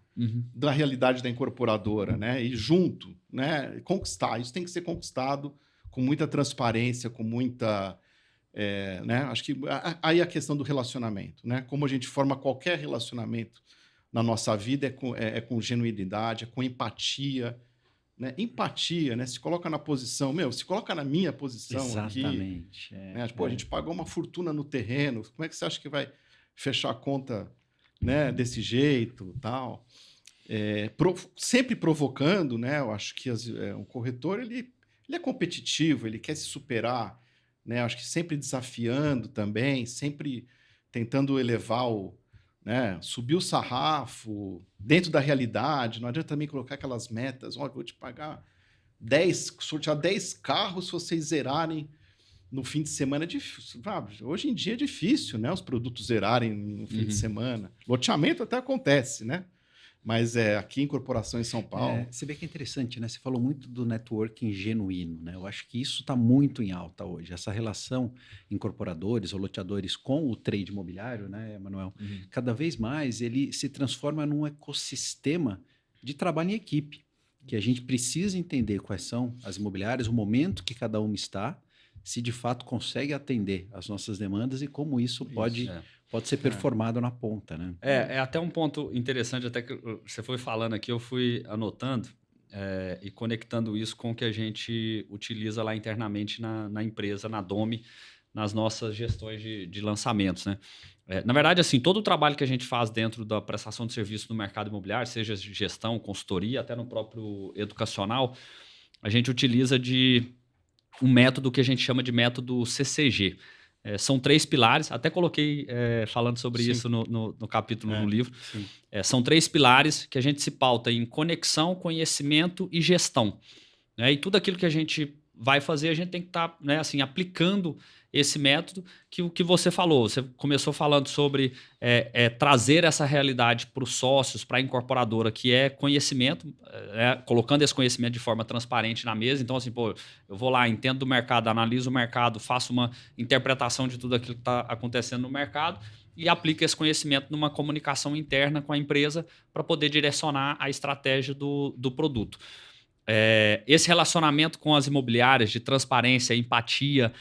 da realidade da incorporadora, né? E junto, né? Conquistar. Isso tem que ser conquistado com muita transparência, com muita... né? Acho que aí a questão do relacionamento, né? Como a gente forma qualquer relacionamento na nossa vida com genuinidade, é com empatia, né? Empatia, né? Se coloca na posição, se coloca na minha posição. Exatamente. Aqui, né? A gente pagou uma fortuna no terreno, como é que você acha que vai fechar a conta, né? Desse jeito, tal? Sempre provocando, né? Eu acho que um corretor ele é competitivo, ele quer se superar, né? Acho que sempre desafiando também, sempre tentando elevar né? Subir o sarrafo dentro da realidade. Não adianta também colocar aquelas metas. Vou te pagar sortear 10 carros se vocês zerarem no fim de semana. É difícil. Hoje em dia é difícil, né? Os produtos zerarem no fim de semana. Loteamento até acontece, né? Mas aqui em Corporação em São Paulo... Você vê que é interessante, né? Você falou muito do networking genuíno, né? Eu acho que isso está muito em alta hoje. Essa relação incorporadores ou loteadores com o trade imobiliário, né, Emanuel? Cada vez mais ele se transforma num ecossistema de trabalho em equipe, que a gente precisa entender quais são as imobiliárias, o momento que cada uma está, se de fato consegue atender as nossas demandas e como isso pode ser performado na ponta, né? É até um ponto interessante, até que você foi falando aqui, eu fui anotando e conectando isso com o que a gente utiliza lá internamente na empresa, na Domi, nas nossas gestões de lançamentos, né? Na verdade, assim, todo o trabalho que a gente faz dentro da prestação de serviço no mercado imobiliário, seja gestão, consultoria, até no próprio educacional, a gente utiliza de um método que a gente chama de método CCG. São 3 pilares, até coloquei falando sobre Sim. isso no capítulo do livro. Sim. São 3 pilares que a gente se pauta em conexão, conhecimento e gestão. Né? E tudo aquilo que a gente vai fazer, a gente tem que estar assim, aplicando esse método que o que você falou. Você começou falando sobre trazer essa realidade para os sócios, para a incorporadora, que é conhecimento, colocando esse conhecimento de forma transparente na mesa. Então, assim, eu vou lá, entendo do mercado, analiso o mercado, faço uma interpretação de tudo aquilo que está acontecendo no mercado e aplico esse conhecimento numa comunicação interna com a empresa para poder direcionar a estratégia do produto. Esse relacionamento com as imobiliárias de transparência, empatia,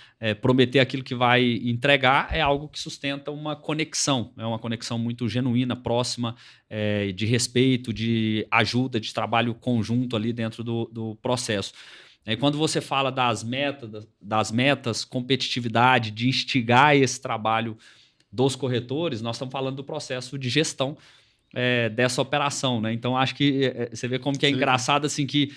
prometer aquilo que vai entregar é algo que sustenta uma conexão, uma conexão muito genuína, próxima, de respeito, de ajuda, de trabalho conjunto ali dentro do processo. E quando você fala das metas, competitividade, de instigar esse trabalho dos corretores, nós estamos falando do processo de gestão dessa operação, né? Então, acho que você vê como que é engraçado, assim, que...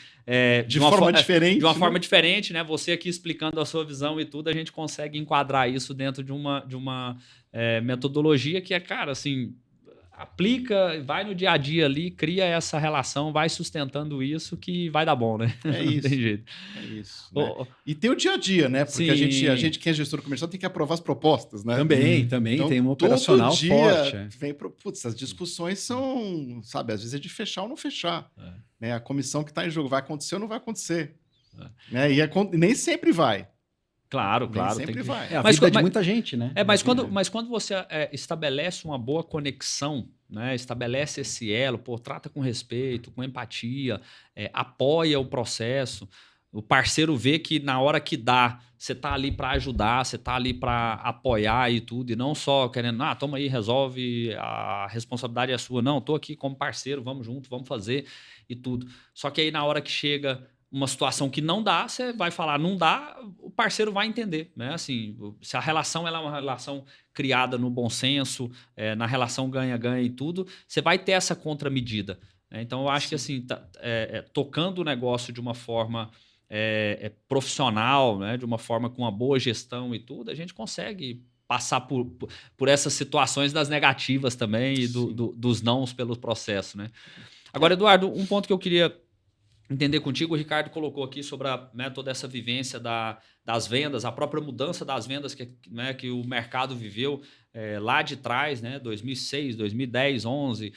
de uma forma diferente. De uma forma diferente, né? Você aqui explicando a sua visão e tudo, a gente consegue enquadrar isso dentro de uma metodologia que cara, assim, aplica, vai no dia a dia ali, cria essa relação, vai sustentando isso que vai dar bom, né? É isso. Não tem jeito. É isso. Né? E tem o dia a dia, né? Porque a gente que é gestor comercial tem que aprovar as propostas, né? Também então, tem um operacional todo dia forte. Vem as discussões são, sabe, às vezes é de fechar ou não fechar. Né? A comissão que está em jogo vai acontecer ou não vai acontecer. Né? E nem sempre vai. Claro. Sempre vai. A vida de muita gente, né? Mas quando você estabelece uma boa conexão, né, estabelece esse elo, trata com respeito, com empatia, apoia o processo, o parceiro vê que na hora que dá, você está ali para ajudar, você está ali para apoiar e tudo, e não só querendo, toma aí, resolve, a responsabilidade é sua. Não, estou aqui como parceiro, vamos junto, vamos fazer e tudo. Só que aí na hora que chega uma situação que não dá, você vai falar, não dá, o parceiro vai entender, né? Assim, se a relação ela é uma relação criada no bom senso, na relação ganha-ganha e tudo, você vai ter essa contramedida. Né? Então, eu acho que assim, tocando o negócio de uma forma profissional, né? De uma forma com uma boa gestão e tudo, a gente consegue passar por essas situações das negativas também e dos nãos pelo processo. Né? Agora, Eduardo, um ponto que eu queria entender contigo, o Ricardo colocou aqui sobre toda essa vivência das vendas, a própria mudança das vendas que o mercado viveu lá de trás, né, 2006, 2010, 2011,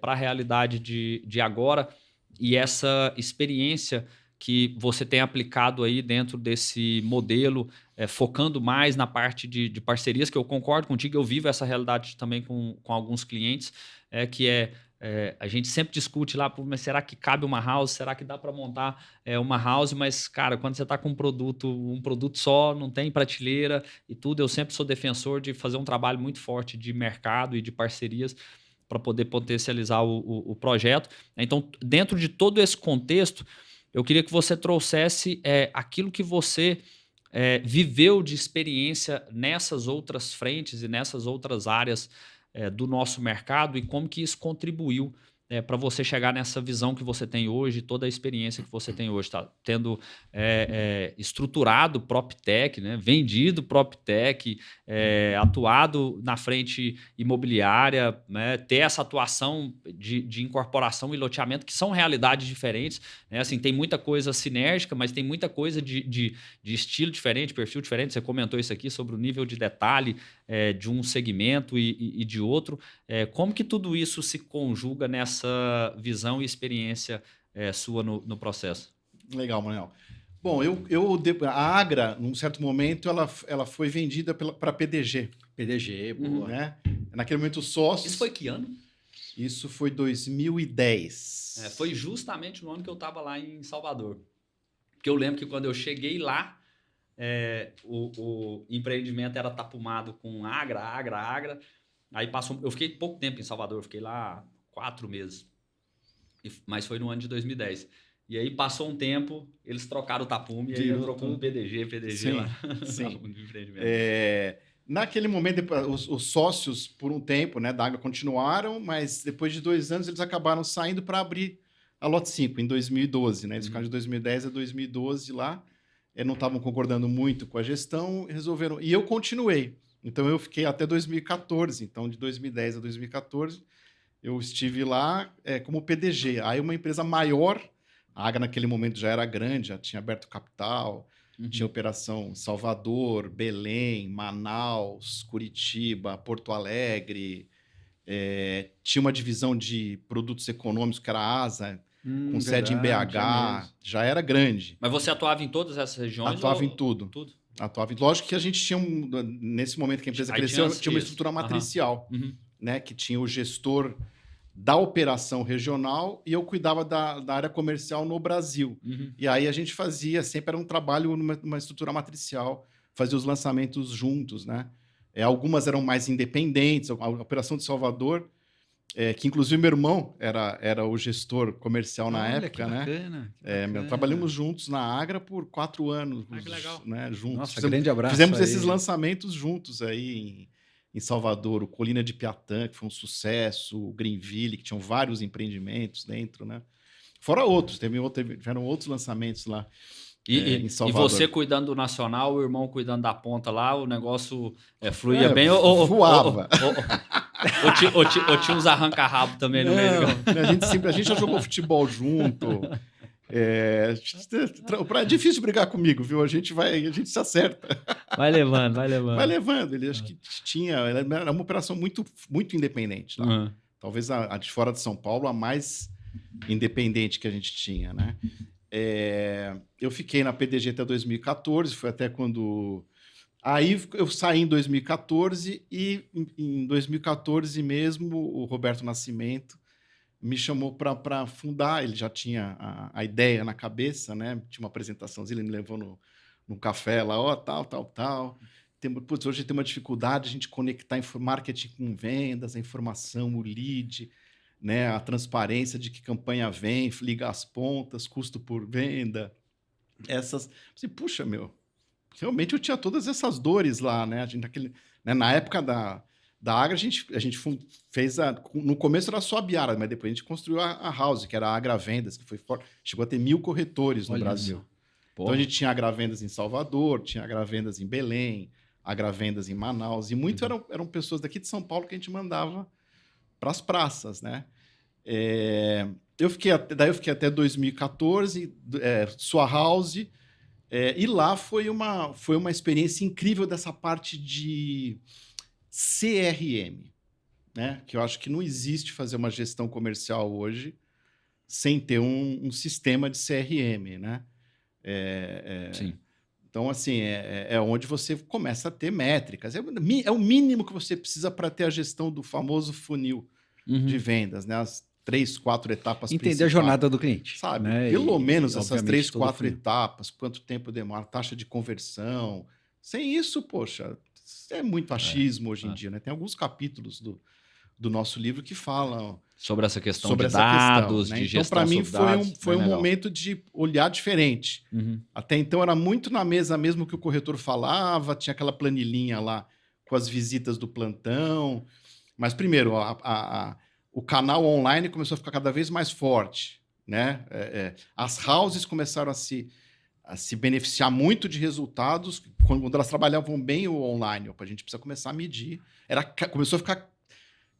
para a realidade de agora, e essa experiência que você tem aplicado aí dentro desse modelo, focando mais na parte de parcerias, que eu concordo contigo, eu vivo essa realidade também com alguns clientes, a gente sempre discute lá, mas será que cabe uma house? Será que dá para montar uma house? Mas, cara, quando você está com um produto só, não tem prateleira e tudo, eu sempre sou defensor de fazer um trabalho muito forte de mercado e de parcerias para poder potencializar o projeto. Então, dentro de todo esse contexto, eu queria que você trouxesse aquilo que você viveu de experiência nessas outras frentes e nessas outras áreas do nosso mercado e como que isso contribuiu para você chegar nessa visão que você tem hoje, toda a experiência que você tem hoje, tá? Tendo estruturado o PropTech, né? Vendido PropTech, atuado na frente imobiliária, né? Ter essa atuação de incorporação e loteamento, que são realidades diferentes. Né? Assim, tem muita coisa sinérgica, mas tem muita coisa de estilo diferente, perfil diferente. Você comentou isso aqui sobre o nível de detalhe de um segmento e de outro. Como que tudo isso se conjuga nessa visão e experiência sua no processo? Legal, Manuel. Bom, a Agra, num certo momento, ela foi vendida para PDG. PDG, boa. Né? Naquele momento, os sócios... Isso foi que ano? Isso foi 2010. Foi justamente no ano que eu estava lá em Salvador. Porque eu lembro que quando eu cheguei lá, o empreendimento era tapumado com Agra. Aí eu fiquei pouco tempo em Salvador, fiquei lá 4 meses. Mas foi no ano de 2010. E aí passou um tempo, eles trocaram o tapume e aí entrou com o PDG sim, lá. Sim. Naquele momento, os sócios, por um tempo, né, da Agra continuaram, mas depois de 2 anos eles acabaram saindo para abrir a Lot 5 em 2012. Né? Eles ficaram de 2010 a 2012 lá. não estavam concordando muito com a gestão, resolveram. E eu continuei. Então, eu fiquei até 2014. Então, de 2010 a 2014, eu estive lá como PDG. Aí, uma empresa maior, a Agra naquele momento já era grande, já tinha aberto capital, tinha operação em Salvador, Belém, Manaus, Curitiba, Porto Alegre. Tinha uma divisão de produtos econômicos, que era a ASA, com sede em BH, já era grande. Mas você atuava em todas essas regiões? Atuava em tudo. Atuava. Lógico que a gente tinha, nesse momento que a empresa cresceu, tinha uma estrutura matricial, né, que tinha o gestor da operação regional e eu cuidava da área comercial no Brasil. E aí a gente fazia, sempre era um trabalho numa estrutura matricial, fazia os lançamentos juntos, né? Algumas eram mais independentes, a operação de Salvador, que inclusive meu irmão era o gestor comercial na época, que bacana, né? Trabalhamos juntos na Agra por 4 anos. Que legal. Né, juntos. Nossa, grande abraço. Fizemos esses lançamentos juntos aí em Salvador, o Colina de Piatã, que foi um sucesso, o Greenville, que tinham vários empreendimentos dentro, né? Fora outros, tiveram outros lançamentos lá. E você cuidando do nacional, o irmão cuidando da ponta lá, o negócio fluía bem? Voava. Ou tinha uns arranca-rabo também no meio? A gente já jogou futebol junto. É difícil brigar comigo, viu? A gente se acerta. Vai levando. Vai levando. Ele acho que era uma operação muito, muito independente. Tá? Talvez a de fora de São Paulo, a mais independente que a gente tinha, né? Eu fiquei na PDG até 2014, foi até quando... Aí eu saí em 2014 e em 2014 mesmo o Roberto Nascimento me chamou para fundar. Ele já tinha a ideia na cabeça, né? Tinha uma apresentaçãozinha, ele me levou num café lá, tal. Hoje tem uma dificuldade de a gente conectar marketing com vendas, a informação, o lead, né? A transparência de que campanha vem, liga as pontas, custo por venda. Puxa, realmente eu tinha todas essas dores lá, né? Na época da Agra, a gente fez no começo era só a Biara, mas depois a gente construiu a House, que era a Agra Vendas, que foi forte. Chegou a ter 1.000 corretores no Brasil. Então a gente tinha Agra Vendas em Salvador, tinha Agra Vendas em Belém, Agra Vendas em Manaus, e muito eram pessoas daqui de São Paulo que a gente mandava para as praças, né? Eu fiquei até 2014, sua House, e lá foi uma experiência incrível dessa parte de CRM, né? Que eu acho que não existe fazer uma gestão comercial hoje sem ter um sistema de CRM, né? Sim. Então, assim, é onde você começa a ter métricas. É o mínimo que você precisa para ter a gestão do famoso funil de vendas, né? As 3, 4 etapas Entender principais. a jornada do cliente. Sabe? Né? Pelo menos essas 3, 4 etapas, quanto tempo demora, taxa de conversão. Sem isso, poxa, é muito achismo hoje em dia, né? Tem alguns capítulos do nosso livro que falam sobre essa questão de dados, né? de gestão. Então, para mim, foi um momento de olhar diferente. Até então, era muito na mesa mesmo que o corretor falava, tinha aquela planilhinha lá com as visitas do plantão. Mas, primeiro, o canal online começou a ficar cada vez mais forte, né? As houses começaram a se beneficiar muito de resultados quando elas trabalhavam bem o online. A gente precisa começar a medir. Começou a ficar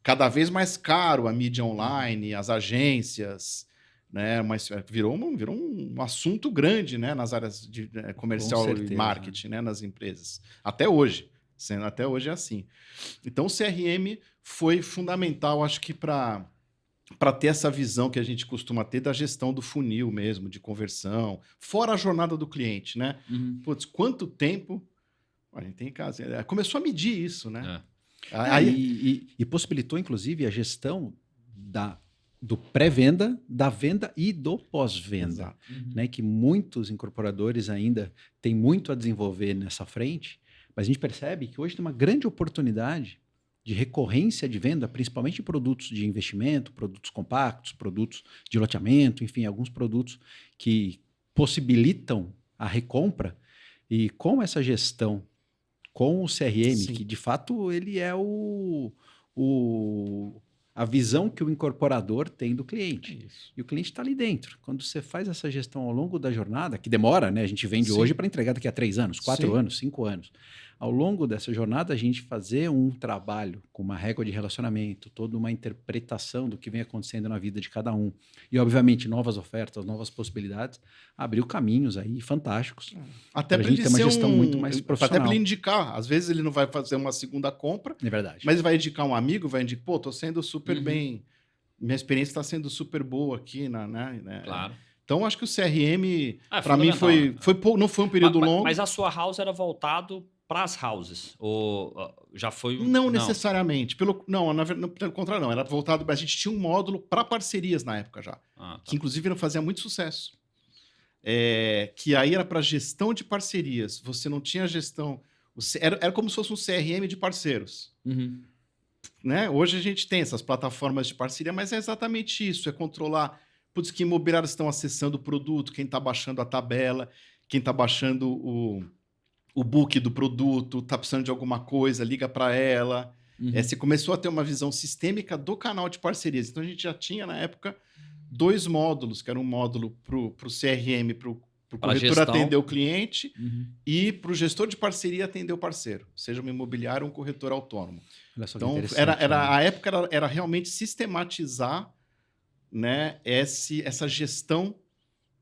cada vez mais caro a mídia online, as agências, né? Mas virou um assunto grande, né? Nas áreas de comercial e marketing, né? Nas empresas. Até hoje é assim. Então, o CRM foi fundamental, acho que para ter essa visão que a gente costuma ter da gestão do funil mesmo, de conversão, fora a jornada do cliente, né? Putz, quanto tempo a gente tem em casa? Começou a medir isso, né? E possibilitou, inclusive, a gestão do pré-venda, da venda e do pós-venda, né? Que muitos incorporadores ainda têm muito a desenvolver nessa frente, mas a gente percebe que hoje tem uma grande oportunidade de recorrência de venda, principalmente em produtos de investimento, produtos compactos, produtos de loteamento, enfim, alguns produtos que possibilitam a recompra. E com essa gestão, com o CRM, que de fato ele é a visão que o incorporador tem do cliente. Isso. E o cliente está ali dentro. Quando você faz essa gestão ao longo da jornada, que demora, né? A gente vende Sim. hoje para entregar daqui a 3 anos, 4 Sim. anos, 5 anos. Ao longo dessa jornada, a gente fazer um trabalho com uma régua de relacionamento, toda uma interpretação do que vem acontecendo na vida de cada um. E, obviamente, novas ofertas, novas possibilidades, abriu caminhos aí fantásticos. Até para gente ter uma gestão muito mais Até profissional. para ele indicar. Às vezes ele não vai fazer uma segunda compra, É verdade. mas vai indicar um amigo, vai indicar, pô, tô sendo super bem, minha experiência está sendo super boa aqui, né? Claro. Então, acho que o CRM, É para mim, não foi um período longo. Mas a sua house era voltado para as houses? Ou já foi... Não necessariamente. Pelo contrário, não. Era voltado... A gente tinha um módulo para parcerias na época já. Tá. Que, inclusive, não fazia muito sucesso. Que aí era para gestão de parcerias. Você não tinha gestão... Era como se fosse um CRM de parceiros. Né? Hoje a gente tem essas plataformas de parceria, mas é exatamente isso. É controlar... Putz, que imobiliários estão acessando o produto, quem está baixando a tabela, quem está baixando o book do produto, está precisando de alguma coisa, liga para ela. Você começou a ter uma visão sistêmica do canal de parcerias. Então, a gente já tinha, na época, 2 módulos, que era um módulo para o CRM, para o corretor atender o cliente, e para o gestor de parceria atender o parceiro, seja um imobiliário ou um corretor autônomo. Então, a época era realmente sistematizar, né, essa gestão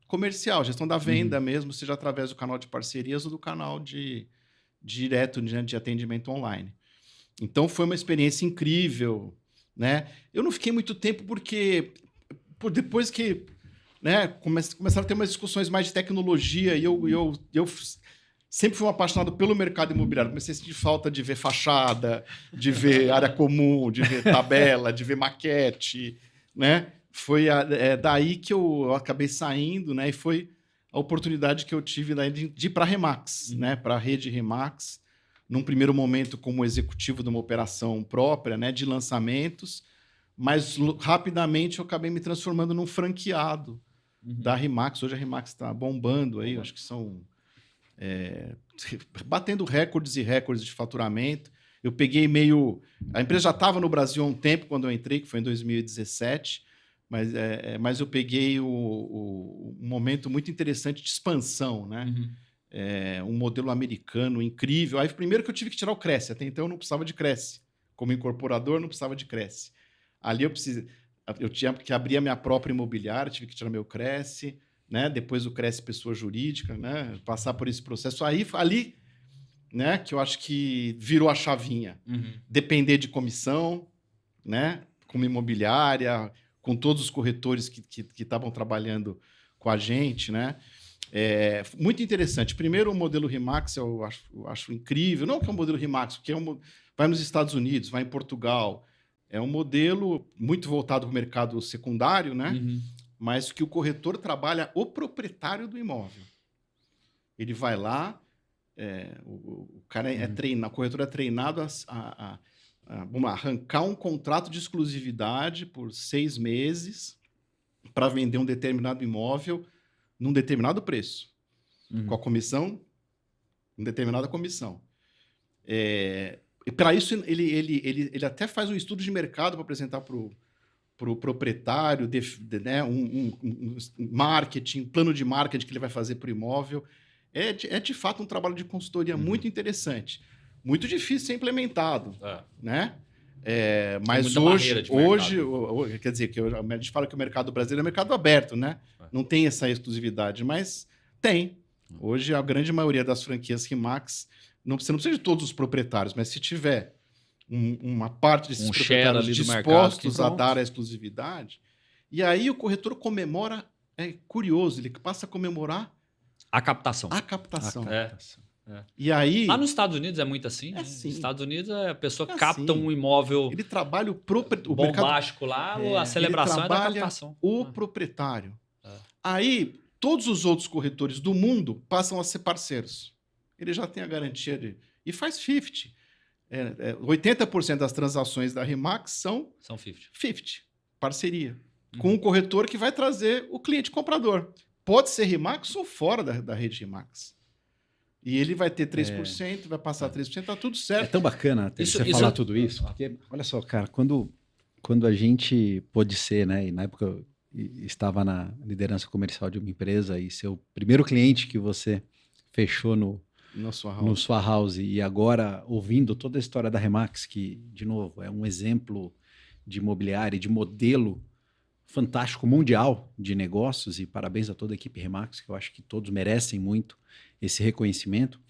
comercial, gestão da venda mesmo, seja através do canal de parcerias ou do canal direto de atendimento online. Então, foi uma experiência incrível, né? Eu não fiquei muito tempo porque depois que, né, começaram a ter umas discussões mais de tecnologia e eu sempre fui um apaixonado pelo mercado imobiliário. Comecei a sentir falta de ver fachada, de ver área comum, de ver tabela, de ver maquete, né? Foi daí que eu acabei saindo, né? E foi a oportunidade que eu tive daí de ir para a Remax, né? Para a rede Remax, num primeiro momento como executivo de uma operação própria, né? De lançamentos, mas rapidamente eu acabei me transformando num franqueado da Remax. Hoje a Remax está bombando aí, acho que são batendo recordes e recordes de faturamento. Eu peguei a empresa já estava no Brasil há um tempo quando eu entrei, que foi em 2017. Mas eu peguei um momento muito interessante de expansão, né? Um modelo americano incrível. Aí, primeiro que eu tive que tirar o Cresce. Até então, eu não precisava de Cresce. Como incorporador, não precisava de Cresce. Ali eu tinha que abrir a minha própria imobiliária, tive que tirar meu Cresce, né? Depois o Cresce pessoa jurídica, né? Passar por esse processo. Ali, né? Que eu acho que virou a chavinha. Depender de comissão, né? Como imobiliária, com todos os corretores que estavam trabalhando com a gente, né? Muito interessante. Primeiro, o modelo Remax eu acho incrível. Não que é um modelo Remax, porque vai nos Estados Unidos, vai em Portugal. É um modelo muito voltado para o mercado secundário, né? Mas que o corretor trabalha o proprietário do imóvel. Ele vai lá, o cara o corretor é treinado vamos lá, arrancar um contrato de exclusividade por 6 meses para vender um determinado imóvel num determinado preço, com a comissão, uma determinada comissão. E para isso, ele até faz um estudo de mercado para apresentar para o proprietário, né, um marketing, plano de marketing que ele vai fazer para o imóvel. É de fato um trabalho de consultoria muito interessante. Muito difícil de ser implementado, né? Mas hoje, quer dizer, a gente fala que o mercado brasileiro é mercado aberto, né? Não tem essa exclusividade, mas tem. Hoje, a grande maioria das franquias Remax, você não precisa de todos os proprietários, mas se tiver uma parte desses proprietários dispostos a dar a exclusividade, e aí o corretor comemora, é curioso, ele passa a comemorar a captação. E aí, lá nos Estados Unidos é muito assim. Assim. Nos Estados Unidos a pessoa capta um imóvel. Ele trabalha o bombástico lá, a celebração é da captação. O proprietário. Aí, todos os outros corretores do mundo passam a ser parceiros. Ele já tem a garantia e faz 50. 80% das transações da Remax são 50. Parceria. Com um corretor que vai trazer o cliente comprador. Pode ser Remax ou fora da rede Remax. E ele vai ter 3%, vai passar 3%, tá tudo certo. É tão bacana você falar tudo isso, porque, olha só, cara, quando quando a gente pôde ser, né? E na época eu estava na liderança comercial de uma empresa e seu primeiro cliente que você fechou no sua house e agora ouvindo toda a história da Remax, que, de novo, é um exemplo de imobiliário, de modelo fantástico mundial de negócios, e parabéns a toda a equipe Remax, que eu acho que todos merecem muito esse reconhecimento,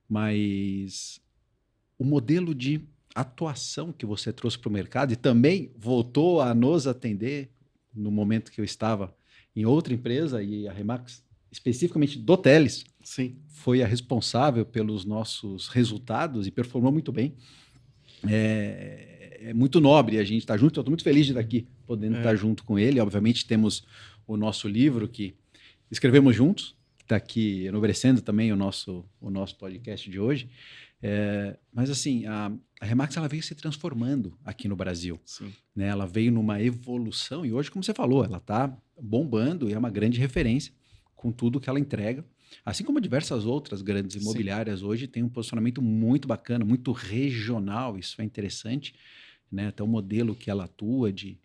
mas o modelo de atuação que você trouxe para o mercado e também voltou a nos atender no momento que eu estava em outra empresa, e a Remax, especificamente do Teles, sim, foi a responsável pelos nossos resultados e performou muito bem. É muito nobre a gente estar junto. Eu estou muito feliz de estar aqui, podendo estar junto com ele. Obviamente, temos o nosso livro que escrevemos juntos, que está aqui enobrecendo também o nosso podcast de hoje. Mas, assim, a Remax ela veio se transformando aqui no Brasil. Sim. Né? Ela veio numa evolução e hoje, como você falou, ela está bombando e é uma grande referência com tudo que ela entrega. Assim como diversas outras grandes imobiliárias hoje têm um posicionamento muito bacana, muito regional, isso é interessante, né? Até o modelo que ela atua de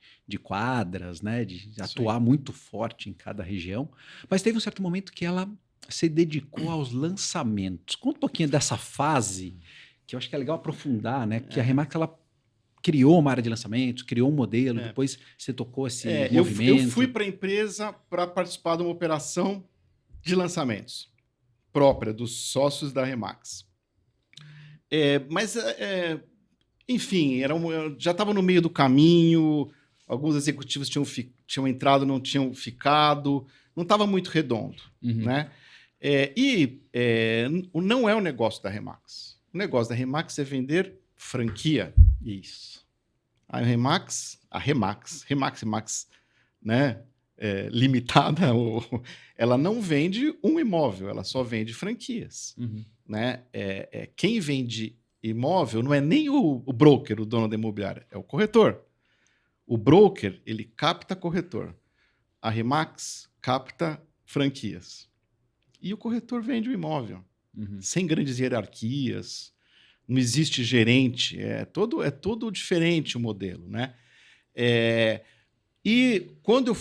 quadras, né? De atuar muito forte em cada região. Mas teve um certo momento que ela se dedicou aos lançamentos. Conta um pouquinho dessa fase, que eu acho que é legal aprofundar, né? Que a Remax, ela criou uma área de lançamentos, criou um modelo, depois você tocou esse movimento. Eu fui para a empresa para participar de uma operação de lançamentos própria dos sócios da Remax. Enfim, já estava no meio do caminho, alguns executivos tinham entrado, não tinham ficado, não estava muito redondo. Né? Não é o negócio da Remax. O negócio da Remax é vender franquia. Isso. A Remax, né? Limitada, ela não vende um imóvel, ela só vende franquias. Né? Quem vende imóvel não é nem o broker, o dono da imobiliária, é o corretor. O broker, ele capta corretor. A Remax capta franquias. E o corretor vende o imóvel, sem grandes hierarquias, não existe gerente, é todo diferente o modelo. Né? E quando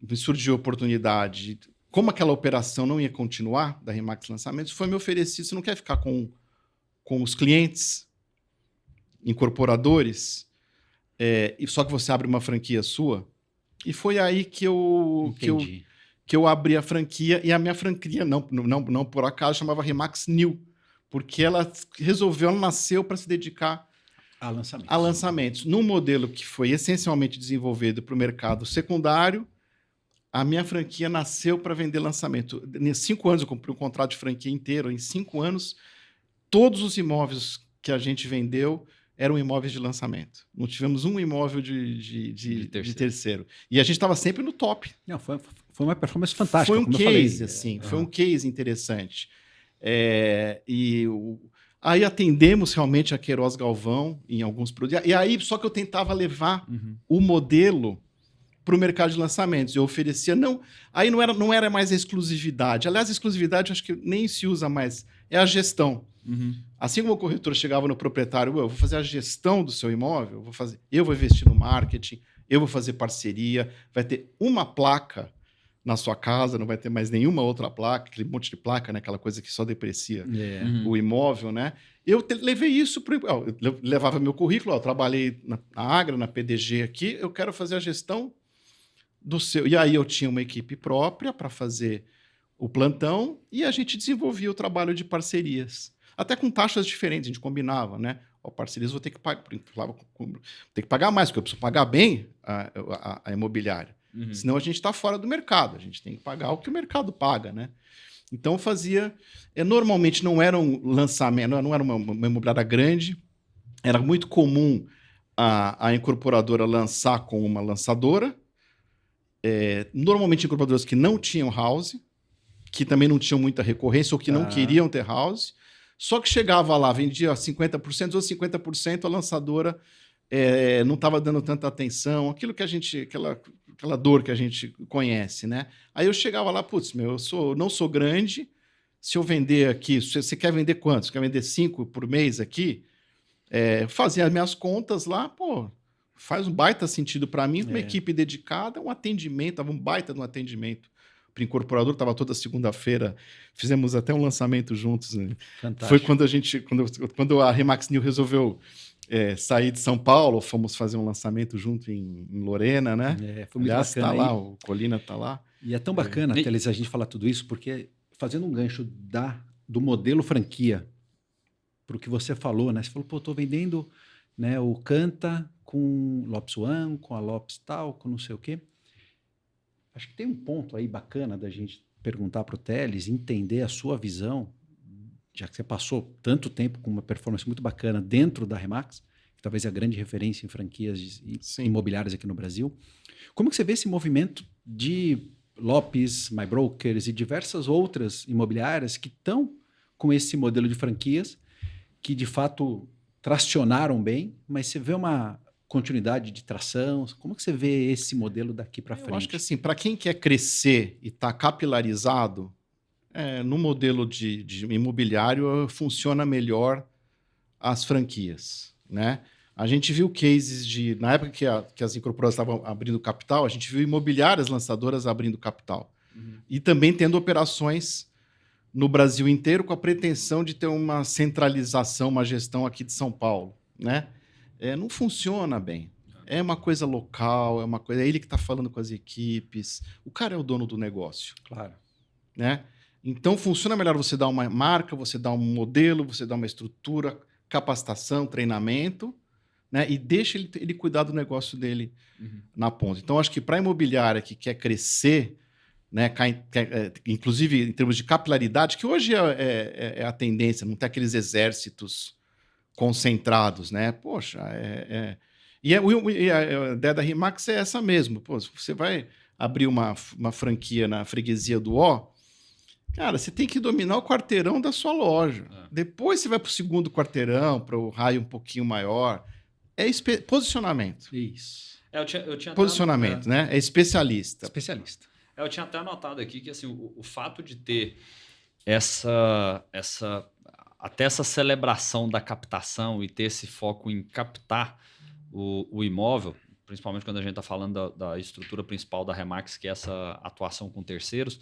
me surgiu a oportunidade, como aquela operação não ia continuar, da Remax Lançamentos, foi me oferecido, você não quer ficar com os clientes, incorporadores, só que você abre uma franquia sua? E foi aí que eu abri a franquia, e a minha franquia, não por acaso, chamava Remax New, porque ela nasceu para se dedicar a lançamentos. Num modelo que foi essencialmente desenvolvido para o mercado secundário, a minha franquia nasceu para vender lançamento. Em 5 anos, eu comprei um contrato de franquia inteiro. Em 5 anos, todos os imóveis que a gente vendeu eram imóveis de lançamento. Não tivemos um imóvel de terceiro. E a gente estava sempre no top. Não, foi uma performance fantástica. Foi um case, assim, foi um case interessante. Aí atendemos realmente a Queiroz Galvão em alguns produtos. E aí, só que eu tentava levar o modelo para o mercado de lançamentos. Eu oferecia, aí não era mais a exclusividade. Aliás, a exclusividade eu acho que nem se usa mais, é a gestão. Assim como o corretor chegava no proprietário, eu vou fazer a gestão do seu imóvel, eu vou investir no marketing, eu vou fazer parceria, vai ter uma placa na sua casa, não vai ter mais nenhuma outra placa, aquele monte de placa, né? Aquela coisa que só deprecia o imóvel, né? Eu levei isso eu levava meu currículo, eu trabalhei na Agra, na PDG aqui, eu quero fazer a gestão do seu... E aí eu tinha uma equipe própria para fazer o plantão e a gente desenvolvia o trabalho de parcerias. Até com taxas diferentes, a gente combinava, né? Parcerias vou ter que pagar, ter que pagar mais, porque eu preciso pagar bem a imobiliária. Senão a gente está fora do mercado, a gente tem que pagar o que o mercado paga, né? Então fazia... normalmente não era um lançamento, não era uma imobiliária grande, era muito comum a incorporadora lançar com uma lançadora, normalmente incorporadoras que não tinham house, que também não tinham muita recorrência ou que não queriam ter house, só que chegava lá, vendia 50%, ou 50% a lançadora não estava dando tanta atenção, aquilo que a gente... Aquela dor que a gente conhece, né? Aí eu chegava lá, eu não sou grande, se eu vender aqui, você quer vender quantos? Quer vender 5 por mês aqui? Fazia as minhas contas lá, faz um baita sentido para mim, uma equipe dedicada, um atendimento, um baita de um atendimento. Para o incorporador, estava toda segunda-feira, fizemos até um lançamento juntos. Né? Foi quando a Remax New resolveu sair de São Paulo, fomos fazer um lançamento junto em Lorena, né? Foi muito bacana. Tá lá, o Colina tá lá. E é tão bacana, Teles, a gente falar tudo isso, porque fazendo um gancho do modelo franquia, para o que você falou, né? Você falou, estou vendendo, né, o Canta com Lopes One, com a Lopes tal, com não sei o quê. Acho que tem um ponto aí bacana da gente perguntar para o Teles, entender a sua visão, já que você passou tanto tempo com uma performance muito bacana dentro da Remax, que talvez é a grande referência em franquias imobiliárias aqui no Brasil. Como que você vê esse movimento de Lopes, My Brokers e diversas outras imobiliárias que estão com esse modelo de franquias, que de fato tracionaram bem, mas você vê uma continuidade de tração? Como que você vê esse modelo daqui para frente? Eu acho que assim, para quem quer crescer e está capilarizado, no modelo de imobiliário funciona melhor as franquias, né? A gente viu cases na época que as incorporadoras estavam abrindo capital, a gente viu imobiliárias lançadoras abrindo capital. E também tendo operações no Brasil inteiro com a pretensão de ter uma centralização, uma gestão aqui de São Paulo, né? Não funciona bem. É uma coisa local, é ele que está falando com as equipes. O cara é o dono do negócio. Claro. Né? Então, funciona melhor você dar uma marca, você dar um modelo, você dar uma estrutura, capacitação, treinamento, né? E deixa ele cuidar do negócio dele na ponta. Então, acho que para a imobiliária que quer crescer, né, inclusive em termos de capilaridade, que hoje é a tendência, não tem aqueles exércitos concentrados, né? Poxa, E a ideia da Remax é essa mesmo. Pô, você vai abrir uma franquia na freguesia do Ó, cara, você tem que dominar o quarteirão da sua loja. Depois você vai para o segundo quarteirão, para o raio um pouquinho maior. Posicionamento. Isso. Eu tinha posicionamento, né? É especialista. Eu tinha até anotado aqui que assim, o fato de ter até essa celebração da captação e ter esse foco em captar o imóvel, principalmente quando a gente está falando da estrutura principal da Remax, que é essa atuação com terceiros,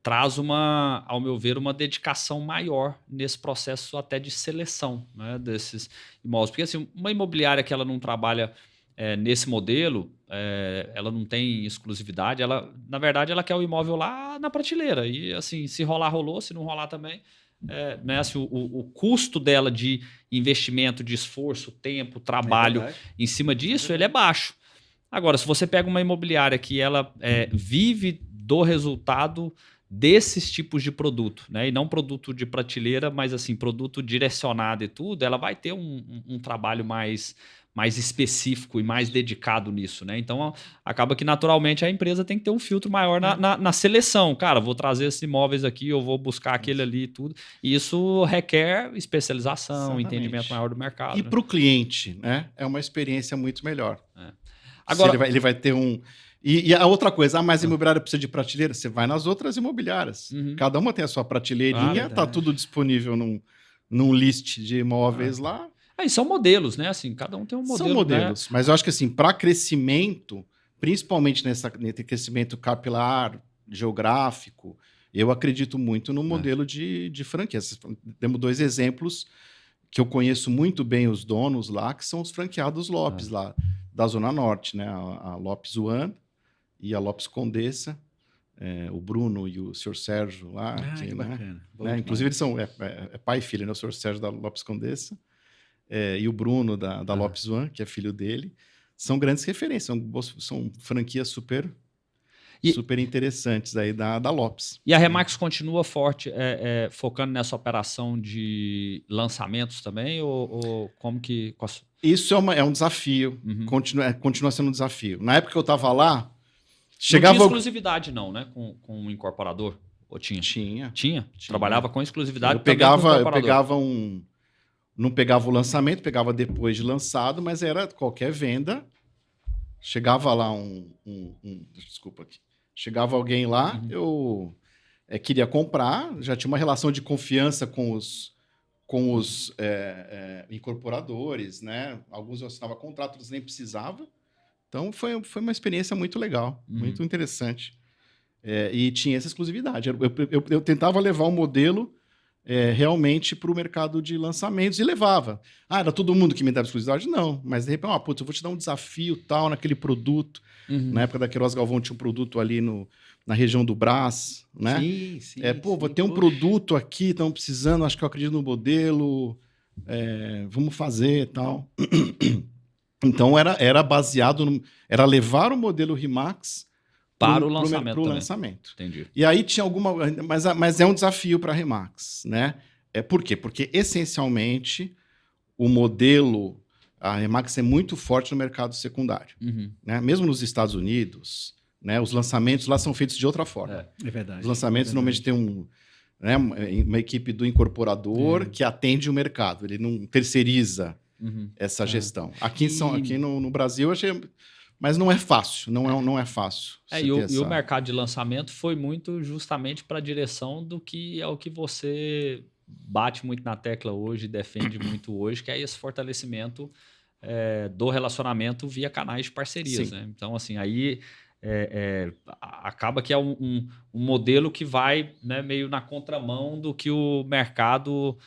traz ao meu ver, uma dedicação maior nesse processo até de seleção, né, desses imóveis. Porque assim, uma imobiliária que ela não trabalha nesse modelo, ela não tem exclusividade, na verdade ela quer o imóvel lá na prateleira. E assim, se rolar, rolou, se não rolar também. Né, assim, o custo dela de investimento, de esforço, tempo, trabalho em cima disso, ele é baixo. Agora, se você pega uma imobiliária que ela vive do resultado desses tipos de produto, né, e não produto de prateleira, mas assim, produto direcionado e tudo, ela vai ter um trabalho mais específico e mais dedicado nisso, né? Então, acaba que naturalmente a empresa tem que ter um filtro maior na seleção. Cara, vou trazer esses imóveis aqui, eu vou buscar aquele ali e tudo. E isso requer especialização, entendimento maior do mercado. E para o cliente, né? É uma experiência muito melhor. Agora, ele vai ter um... E a outra coisa, mas a imobiliária precisa de prateleira? Você vai nas outras imobiliárias. Cada uma tem a sua prateleirinha, tá tudo disponível num list de imóveis lá. E são modelos, né? Assim, cada um tem um modelo. São modelos, né? Mas eu acho que assim, para crescimento, principalmente nesse crescimento capilar, geográfico, eu acredito muito no modelo de franquias. Temos 2 exemplos que eu conheço muito bem os donos lá, que são os franqueados Lopes lá da Zona Norte, né? A Lopes One e a Lopes Condessa, o Bruno e o senhor Sérgio lá. Que bacana. Né? Inclusive, eles são pai e filho, né? O senhor Sérgio da Lopes Condessa. E o Bruno da Lopes One, que é filho dele, são grandes referências, são franquias super interessantes aí da Lopes. E a Remax continua forte, focando nessa operação de lançamentos também? Ou como que... Isso é um desafio, continua sendo um desafio. Na época que eu estava lá, chegava... Não tinha exclusividade não, né? Com um incorporador? Ou tinha? Tinha? Trabalhava com exclusividade. Eu pegava não pegava o lançamento, pegava depois de lançado, mas era qualquer venda. Chegava lá desculpa aqui. Chegava alguém lá, eu queria comprar, já tinha uma relação de confiança com com os incorporadores, né? Alguns eu assinava contrato, outros nem precisava. Então, foi uma experiência muito legal, muito interessante. E tinha essa exclusividade. Eu tentava levar o modelo realmente para o mercado de lançamentos e levava. Era todo mundo que me dava exclusividade? Não, mas de repente, eu vou te dar um desafio tal naquele produto. Na época da Queiroz Galvão tinha um produto ali na região do Brás, né? Sim, vou ter um produto aqui, estamos precisando, acho que eu acredito no modelo, vamos fazer e tal. Então, era baseado, era levar o modelo RE/MAX para o lançamento. Para o lançamento. Entendi. E aí tinha alguma... Mas é um desafio para a RE/MAX, né? Por quê? Porque, essencialmente, o modelo... A RE/MAX é muito forte no mercado secundário. Né? Mesmo nos Estados Unidos, né? Os lançamentos lá são feitos de outra forma. É verdade. Os lançamentos normalmente tem uma equipe do incorporador que atende o mercado. Ele não terceiriza essa gestão. Aqui no Brasil, eu achei... Mas não é fácil, não é fácil. E o mercado de lançamento foi muito justamente para a direção do que é o que você bate muito na tecla hoje, defende muito hoje, que é esse fortalecimento do relacionamento via canais de parcerias. Né? Então, assim, aí acaba que é um modelo que vai, né, meio na contramão do que o mercado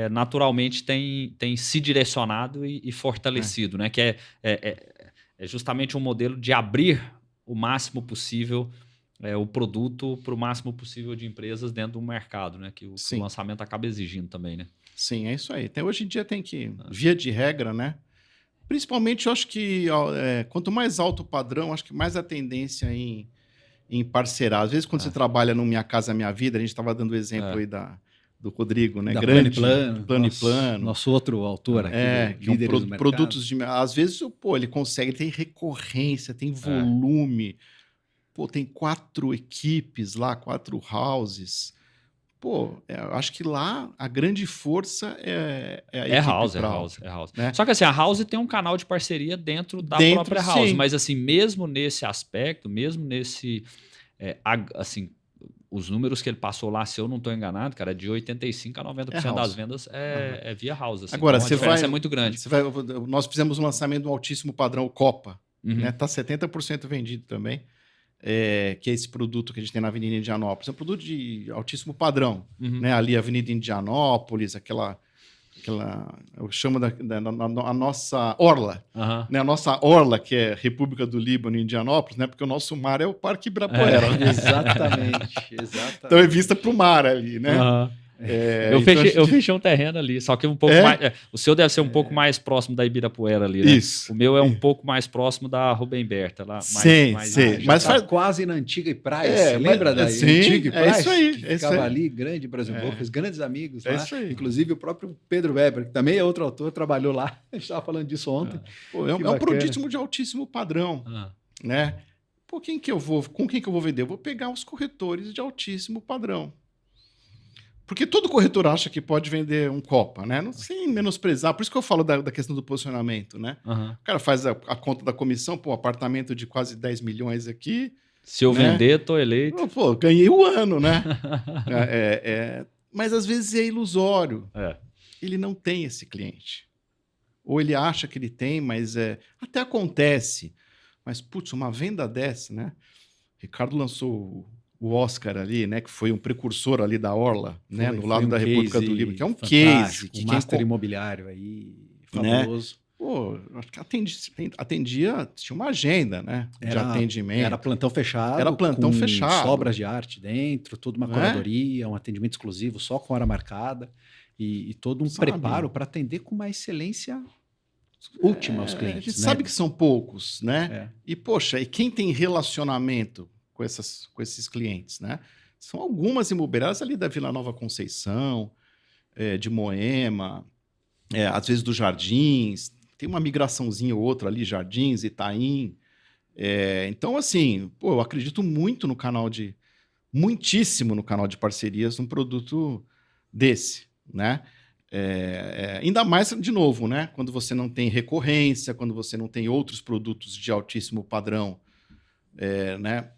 naturalmente tem se direcionado e fortalecido, né? Que é justamente um modelo de abrir o máximo possível o produto para o máximo possível de empresas dentro do mercado, né? Que o lançamento acaba exigindo também, né? Sim, é isso aí. Hoje em dia tem que, via de regra, né? Principalmente, eu acho que quanto mais alto o padrão, acho que mais a tendência em parcerar. Às vezes, quando você trabalha no Minha Casa Minha Vida, a gente estava dando o exemplo aí do Rodrigo, né? Da Grande Plano e Plano. Nosso outro autor aqui, que líderes do produtos de... Às vezes, ele consegue, tem recorrência, tem volume. Tem 4 equipes lá, 4 houses. Acho que lá a grande força é a equipe house. Né? Só que assim, a house tem um canal de parceria dentro da própria house. Mas assim, mesmo nesse aspecto, mesmo nesse... assim, os números que ele passou lá, se eu não estou enganado, cara, de 85% a 90% das vendas é via house. Assim. Agora, então, a diferença é muito grande. Nós fizemos um lançamento do altíssimo padrão, o Copa. Né? Tá 70% vendido também. Que é esse produto que a gente tem na Avenida Indianópolis. É um produto de altíssimo padrão. Né? Ali, Avenida Indianópolis, eu chamo a nossa orla. Né? A nossa orla, que é República do Líbano e Indianópolis, né? Porque o nosso mar é o Parque Ibirapuera. Exatamente. Então é vista para o mar ali, né? Eu fechei um terreno ali, só que um pouco mais. O seu deve ser um pouco mais próximo da Ibirapuera ali, né? Isso. O meu é um pouco mais próximo da Rubem Berta lá. Mas faz quase na Antiga Praia. Lembra da Antiga Praia? É isso aí. Ficava ali, grande brasileiro, fez grandes amigos lá. Inclusive o próprio Pedro Weber, que também é outro autor, trabalhou lá. A gente estava falando disso ontem. É um produto de altíssimo padrão, né? Com quem que eu vou vender? Eu vou pegar os corretores de altíssimo padrão. Porque todo corretor acha que pode vender um Copa, né? Não sem menosprezar. Por isso que eu falo da questão do posicionamento, né? O cara faz a conta da comissão, apartamento de quase 10 milhões aqui. Se eu vender, tô eleito. Ganhei o ano, né? Mas às vezes é ilusório. Ele não tem esse cliente. Ou ele acha que ele tem, mas até acontece. Mas, putz, uma venda dessa, né? Ricardo lançou o Oscar ali, né, que foi um precursor ali da Orla, né, no lado da República do Líbano, que é um case. Um master imobiliário aí, fabuloso. Né? Acho que atendia, tinha uma agenda, né, de atendimento. Era plantão fechado. Sobras de arte dentro, toda uma curadoria, um atendimento exclusivo só com hora marcada e todo um preparo para atender com uma excelência última aos clientes. A gente sabe que são poucos, né? E, poxa, e quem tem relacionamento com esses clientes, né? São algumas imobiliárias ali da Vila Nova Conceição, de Moema, às vezes dos Jardins, tem uma migraçãozinha ou outra ali, Jardins, Itaim. Então, assim, eu acredito muitíssimo no canal de parcerias num produto desse, né? Ainda mais, de novo, né? Quando você não tem recorrência, quando você não tem outros produtos de altíssimo padrão, né?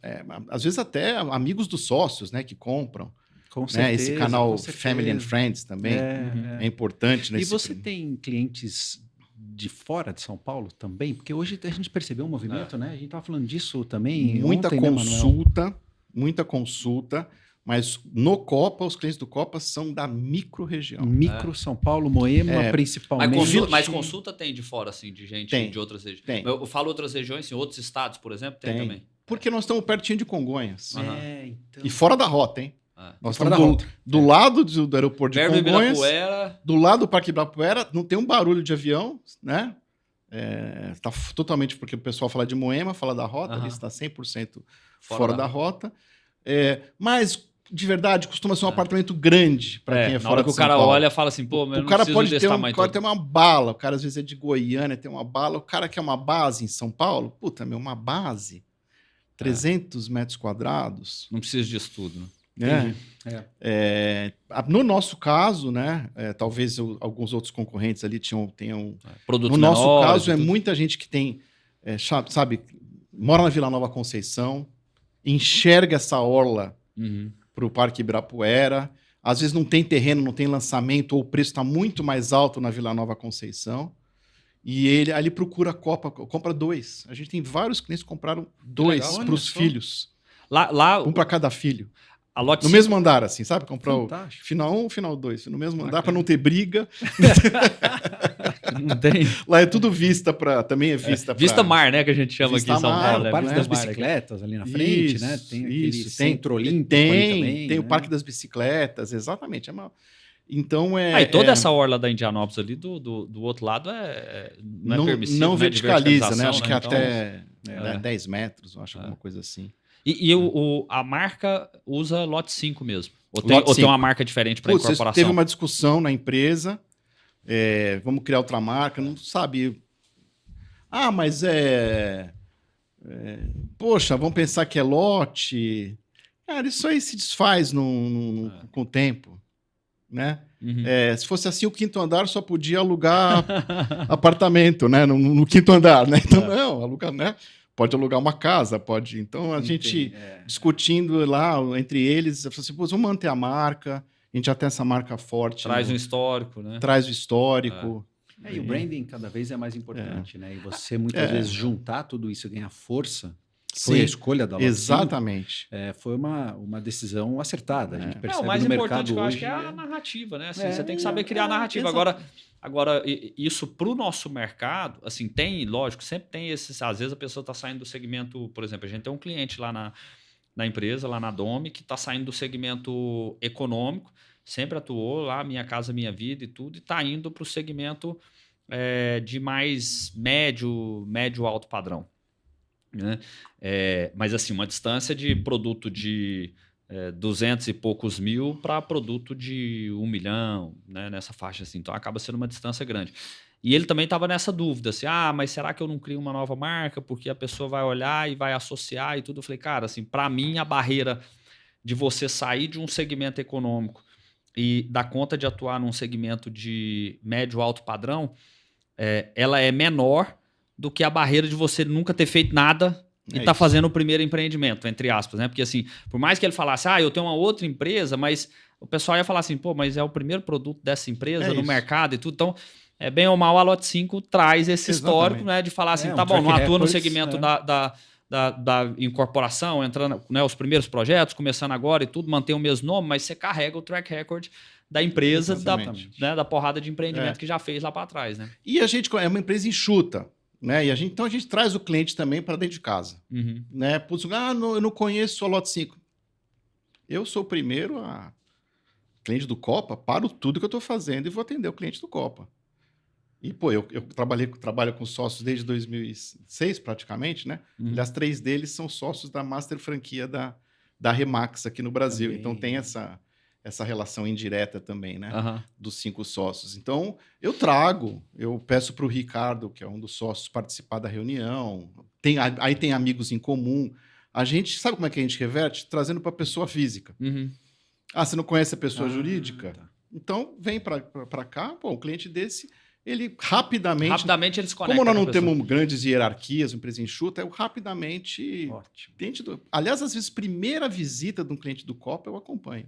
Às vezes até amigos dos sócios, né, que compram. Com certeza, Esse canal com certeza. Family and Friends também é importante. E você tem clientes de fora de São Paulo também? Porque hoje a gente percebeu um movimento, né? A gente estava falando disso também muita ontem, muita consulta, mas no Copa, os clientes do Copa são da micro-região. São Paulo, Moema, principalmente. Mas consulta tem de fora, assim, de gente de outras regiões? Tem. Eu falo outras regiões, em outros estados, por exemplo, tem também. Porque nós estamos pertinho de Congonhas. Então... E fora da rota, hein? Nós fora estamos do lado do aeroporto de Congonhas, Ibirapuera. do lado do Parque Ibirapuera, não tem um barulho de avião, né? Tá totalmente, porque o pessoal fala de Moema, fala da rota, ele está 100% fora da rota. Mas, de verdade, costuma ser um apartamento grande para quem é fora de São Paulo. Na hora que o cara olha e fala assim, pô, mas o não cara preciso pode desse ter tamanho pode ter uma bala, o cara às vezes é de Goiânia, tem uma bala, o cara quer uma base em São Paulo, puta, uma base, 300 metros quadrados. Não precisa disso tudo, né? No nosso caso, né? Talvez alguns outros concorrentes ali tenham produtos no nosso menores, caso, é muita gente que tem, sabe, mora na Vila Nova Conceição, enxerga essa orla para o Parque Ibirapuera. Às vezes não tem terreno, não tem lançamento, ou o preço está muito mais alto na Vila Nova Conceição. E ele ali procura compra 2. A gente tem vários clientes que compraram 2 para os filhos. Lá, um para cada filho. No mesmo andar, assim, sabe? Comprar Fantástico. o final 1, final 2. No mesmo andar, para não ter briga. Não tem. Lá é tudo vista para. Também é vista para. Vista mar, né? Que a gente chama aqui em São Paulo. O Parque das Bicicletas ali na frente, né? Tem aquele centro olímpico também. Tem o Parque das Bicicletas, exatamente. Então e toda essa orla da Indianópolis ali, do outro lado, não é permissível. Não verticaliza, né? Acho que então, até 10 metros, acho alguma coisa assim. E a marca usa lote 5 mesmo? Ou tem uma marca diferente para incorporação? Teve uma discussão na empresa, vamos criar outra marca, não sabe. Mas poxa, vamos pensar que é lote. Cara, isso aí se desfaz com o tempo, né? Se fosse assim, o quinto andar só podia alugar apartamento, né? No quinto andar, né? Então, não, aluga, né? Pode alugar uma casa, pode. Então, a gente discutindo lá entre eles, falou assim, vamos manter a marca, a gente já tem essa marca forte. Traz um histórico, né? Traz o histórico. E o branding cada vez é mais importante, né? E você muitas vezes juntar tudo isso e ganhar força, foi a escolha da Lot 5. Exatamente. Foi uma decisão acertada. A gente percebe o mais no importante mercado eu acho hoje que é a narrativa, né? Assim, você tem que saber criar a narrativa. Agora, isso para o nosso mercado, assim, lógico, sempre tem esses. Às vezes a pessoa está saindo do segmento, por exemplo, a gente tem um cliente lá na empresa, lá na Domi, que está saindo do segmento econômico, sempre atuou lá, Minha Casa Minha Vida e tudo, e está indo para o segmento de mais médio alto padrão. Né? Mas assim, uma distância de produto de 200 e poucos mil para produto de 1 milhão, né? Nessa faixa assim. Então acaba sendo uma distância grande. E ele também estava nessa dúvida, assim, mas será que eu não crio uma nova marca? Porque a pessoa vai olhar e vai associar e tudo. Eu falei, cara, assim, para mim a barreira de você sair de um segmento econômico e dar conta de atuar num segmento de médio alto padrão, ela é menor do que a barreira de você nunca ter feito nada e tá fazendo o primeiro empreendimento, entre aspas, né? Porque assim, por mais que ele falasse, eu tenho uma outra empresa, mas o pessoal ia falar assim, pô, mas é o primeiro produto dessa empresa no mercado e tudo. Então, bem ou mal, a Lot 5 traz esse histórico, né? De falar assim, tá bom, não atua no segmento da incorporação, entrando, né, os primeiros projetos, começando agora e tudo, mantém o mesmo nome, mas você carrega o track record da empresa, da porrada de empreendimento que já fez lá para trás, né? E a gente é uma empresa enxuta. Né? Então a gente traz o cliente também para dentro de casa. Né? Eu não conheço a Lot 5. Eu sou o primeiro cliente do Copa, paro tudo que eu estou fazendo e vou atender o cliente do Copa. E, pô, eu trabalho com sócios desde 2006, praticamente, né? Aliás, 3 deles são sócios da Master Franquia da Remax aqui no Brasil. Também. Então tem essa relação indireta também, né? Dos 5 sócios. Então, eu peço para o Ricardo, que é um dos sócios, participar da reunião. Aí tem amigos em comum. A gente, sabe como é que a gente reverte? Trazendo para a pessoa física. Você não conhece a pessoa jurídica? Tá. Então, vem para cá, pô, um cliente desse, ele rapidamente ele se conecta. Como nós não temos grandes hierarquias, uma empresa enxuta, eu rapidamente... Ótimo. Aliás, às vezes, primeira visita de um cliente do Copa, eu acompanho.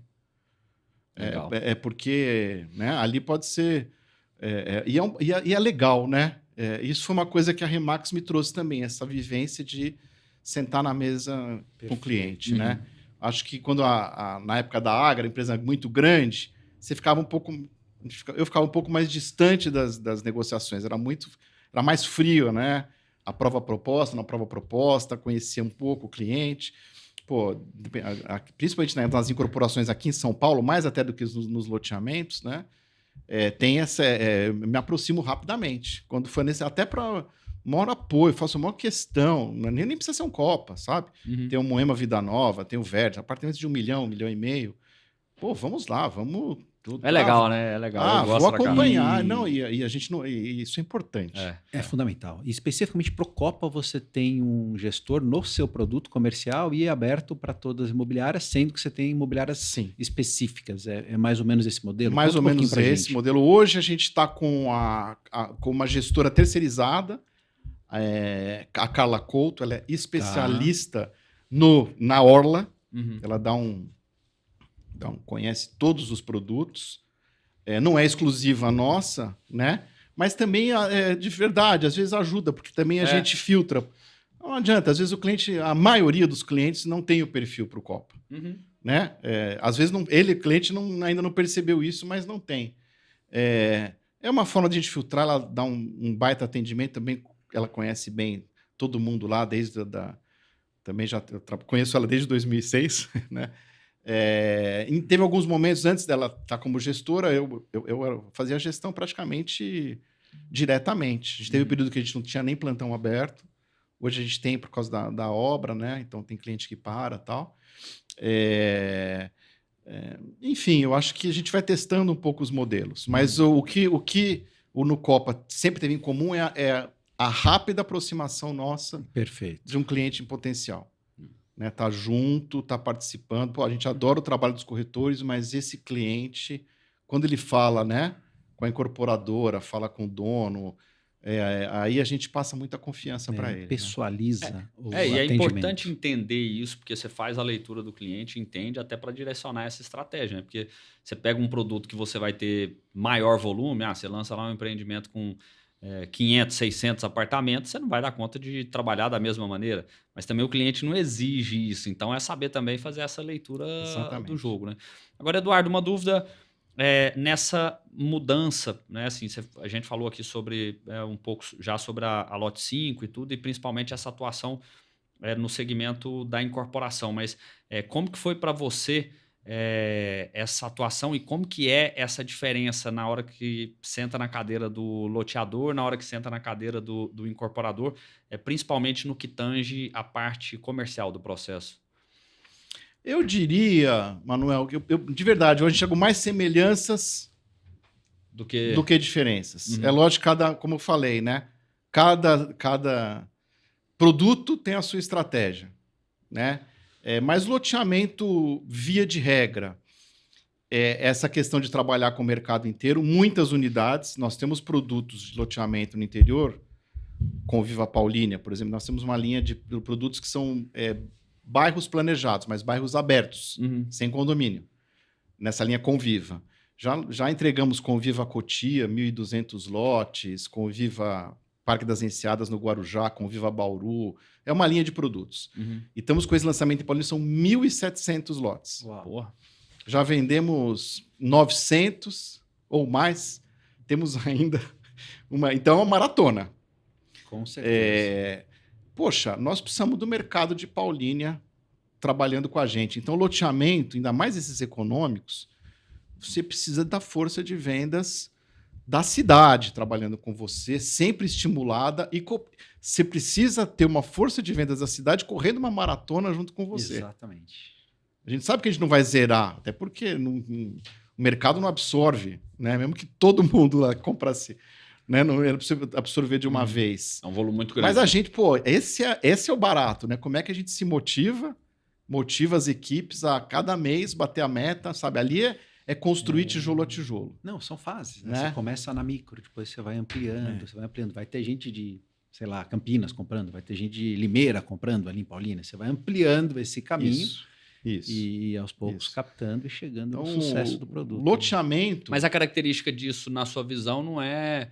Porque, né, ali pode ser... E é legal, né? Isso foi uma coisa que a Remax me trouxe também, essa vivência de sentar na mesa com o cliente, né? Acho que quando na época da Agra, a empresa muito grande, você ficava eu ficava um pouco mais distante das negociações, era mais frio, né? Aprova-proposta, não aprova-proposta, conhecia um pouco o cliente. Pô, principalmente nas incorporações aqui em São Paulo, mais até do que nos loteamentos, né? Tem me aproximo rapidamente. Quando for até para maior apoio, faço maior questão. Nem precisa ser um Copa, sabe? Tem o Moema Vida Nova, tem o Verde, apartamentos de 1 milhão, 1,5 milhão. Pô, vamos lá, vamos... É legal, né? É legal. Vou acompanhar. Não, e a gente não. Isso é importante. É fundamental. E especificamente para o Copa, você tem um gestor no seu produto comercial e é aberto para todas as imobiliárias, sendo que você tem imobiliárias específicas. É mais ou menos esse modelo? Mais ou menos esse modelo. Hoje a gente está com uma gestora terceirizada, a Carla Couto, ela é especialista na Orla. Ela conhece todos os produtos, não é exclusiva nossa, né? Mas também, de verdade, às vezes ajuda, porque também a gente filtra. Não adianta, às vezes a maioria dos clientes não tem o perfil para o Copa. Né? Às vezes o cliente ainda não percebeu isso, mas não tem. É uma forma de a gente filtrar, ela dá um baita atendimento, também ela conhece bem todo mundo lá, também conheço ela desde 2006, né? Teve alguns momentos antes dela estar como gestora, eu fazia a gestão praticamente diretamente. A gente teve um período que a gente não tinha nem plantão aberto. Hoje a gente tem por causa da obra, né? Então tem cliente que para e tal. Enfim, eu acho que a gente vai testando um pouco os modelos. Mas o que o Nucopa sempre teve em comum é a rápida aproximação nossa de um cliente em potencial. Né, tá junto, tá participando. Pô, a gente adora o trabalho dos corretores, mas esse cliente, quando ele fala, né, com a incorporadora, fala com o dono, aí a gente passa muita confiança para ele. Pessoaliza o e atendimento. É importante entender isso, porque você faz a leitura do cliente, entende até para direcionar essa estratégia, né? Porque você pega um produto que você vai ter maior volume, você lança lá um empreendimento com 500, 600 apartamentos, você não vai dar conta de trabalhar da mesma maneira. Mas também o cliente não exige isso. Então, é saber também fazer essa leitura do jogo, né? Agora, Eduardo, uma dúvida nessa mudança, né? Assim, a gente falou aqui sobre um pouco já sobre a Lote 5 e tudo, e principalmente essa atuação no segmento da incorporação. Mas como que foi para você essa atuação e como que é essa diferença na hora que senta na cadeira do loteador, na hora que senta na cadeira do incorporador, principalmente no que tange a parte comercial do processo? Eu diria, Manuel, que de verdade, hoje chegam mais semelhanças do que diferenças. É lógico, como eu falei, né? Cada produto tem a sua estratégia, né? Mas loteamento, via de regra, essa questão de trabalhar com o mercado inteiro, muitas unidades, nós temos produtos de loteamento no interior, com Viva Paulínia, por exemplo, nós temos uma linha de produtos que são bairros planejados, mas bairros abertos, sem condomínio, nessa linha Conviva. Já entregamos Conviva Cotia, 1.200 lotes, Conviva Parque das Enseadas no Guarujá, Conviva Bauru. É uma linha de produtos. E estamos com esse lançamento em Paulínia, são 1.700 lotes. Uau. Já vendemos 900 ou mais. Temos ainda Então é uma maratona. Com certeza. Poxa, nós precisamos do mercado de Paulínia trabalhando com a gente. Então, loteamento, ainda mais esses econômicos, você precisa da força de vendas da cidade trabalhando com você, sempre estimulada, e você precisa ter uma força de vendas da cidade correndo uma maratona junto com você. Exatamente. A gente sabe que a gente não vai zerar, até porque o mercado não absorve, né? Mesmo que todo mundo lá comprasse, né? Não é possível absorver de uma vez. É um volume muito grande. Mas a gente, esse é o barato, né? Como é que a gente se motiva as equipes a cada mês bater a meta, sabe? Ali é construir tijolo a tijolo. Não, são fases, né? Você começa na micro, depois você vai ampliando, Vai ter gente de, sei lá, Campinas comprando, vai ter gente de Limeira comprando ali em Paulínia. Você vai ampliando esse caminho. Isso. Isso. E aos poucos Isso. captando e chegando Então, no sucesso do produto. Loteamento... Mas a característica disso, na sua visão, não é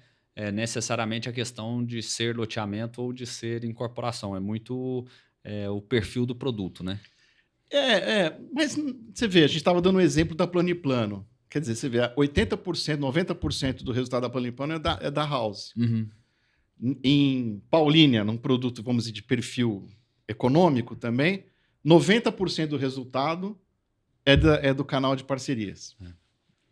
necessariamente a questão de ser loteamento ou de ser incorporação. É muito o perfil do produto, né? Mas você vê, a gente estava dando um exemplo da Planiplano. Quer dizer, você vê, 80%, 90% do resultado da Planiplano é da House. Uhum. Em Paulínia, num produto, vamos dizer, de perfil econômico também, 90% do resultado é do canal de parcerias.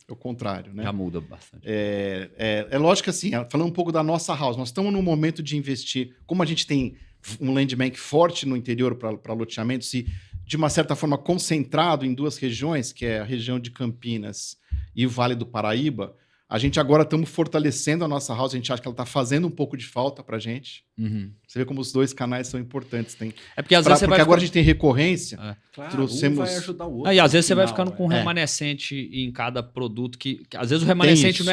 É o contrário, né? Já muda bastante. É lógico que, assim, falando um pouco da nossa house, nós estamos num momento de investir. Como a gente tem um land bank forte no interior para loteamentos e, de uma certa forma, concentrado em duas regiões, que é a região de Campinas e o Vale do Paraíba, a gente agora estamos fortalecendo a nossa house, a gente acha que ela está fazendo um pouco de falta para a gente. Uhum. Você vê como os dois canais são importantes. Porque às vezes porque agora a gente tem recorrência. Claro, trouxemos... um vai ajudar o outro. E às vezes você vai final, ficando com um É. remanescente em cada produto, que às vezes o remanescente isso.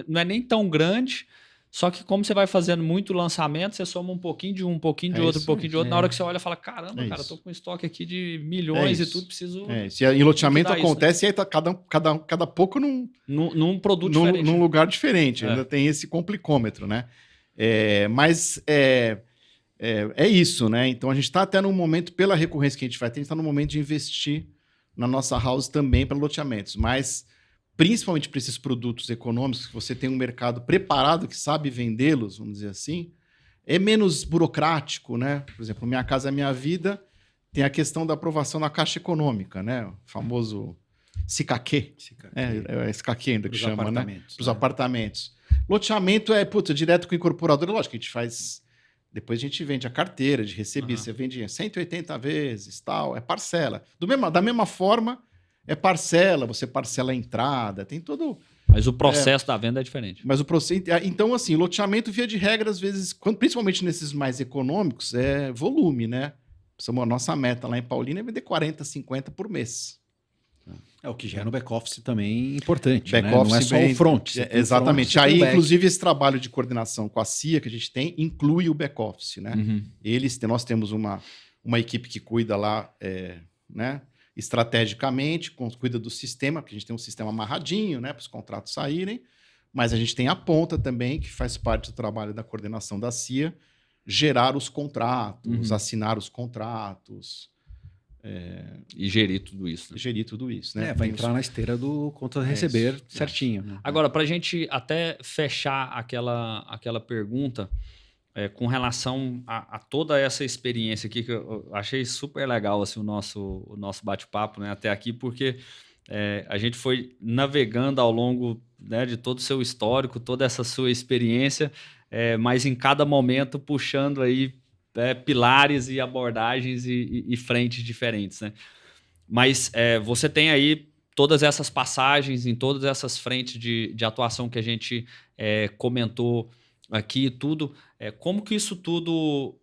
não é nem tão grande, só que como você vai fazendo muito lançamento, você soma um pouquinho de um, um pouquinho de outro, um isso pouquinho de outro. aí. Na hora que você olha, fala, caramba, É cara, isso. tô com um estoque aqui de milhões É e isso. tudo, preciso Se em loteamento liquidar isso, acontece, e aí tá cada pouco num produto diferente. num lugar diferente. É. Ainda tem esse complicômetro, né? Mas é isso, né? Então a gente está até num momento, pela recorrência que a gente vai ter, a gente está no momento de investir na nossa house também para loteamentos. Mas, principalmente para esses produtos econômicos, que você tem um mercado preparado, que sabe vendê-los, vamos dizer assim, é menos burocrático, né? Por exemplo, Minha Casa Minha Vida tem a questão da aprovação na Caixa Econômica, né? O famoso SICAQ. É SICAQ ainda que chama, né? Para os apartamentos. Loteamento direto com o incorporador. Lógico que a gente faz... Depois a gente vende a carteira de recebido. Você vende 180 vezes, tal. É parcela. Da mesma forma, é parcela. Você parcela a entrada. Tem todo... Mas o processo da venda é diferente. Mas o processo... Então, assim, loteamento, via de regra, às vezes, principalmente nesses mais econômicos, é volume, né? A nossa meta lá em Paulínia é vender 40, 50 por mês. É o que gera no back-office também importante, Back-office Não é só bem- o front. você tem o Exatamente. front, você tem Aí, o back. inclusive, esse trabalho de coordenação com a CIA que a gente tem inclui o back-office, né? Uhum. Nós temos uma equipe que cuida lá, né? Estrategicamente, cuida do sistema, porque a gente tem um sistema amarradinho, né? Para os contratos saírem. Mas a gente tem a ponta também, que faz parte do trabalho da coordenação da CIA, gerar os contratos, assinar os contratos, E gerir tudo isso. Né? gerir tudo isso, né? Vai Tem entrar na esteira do conta a receber certinho. Né? Agora, para a gente até fechar aquela pergunta com relação a toda essa experiência aqui, que eu achei super legal assim, o nosso bate-papo, né, até aqui, porque a gente foi navegando ao longo, né, de todo o seu histórico, toda essa sua experiência, mas em cada momento puxando aí pilares e abordagens e frentes diferentes. Né? Mas você tem aí todas essas passagens em todas essas frentes de atuação que a gente comentou aqui e tudo. Como que isso tudo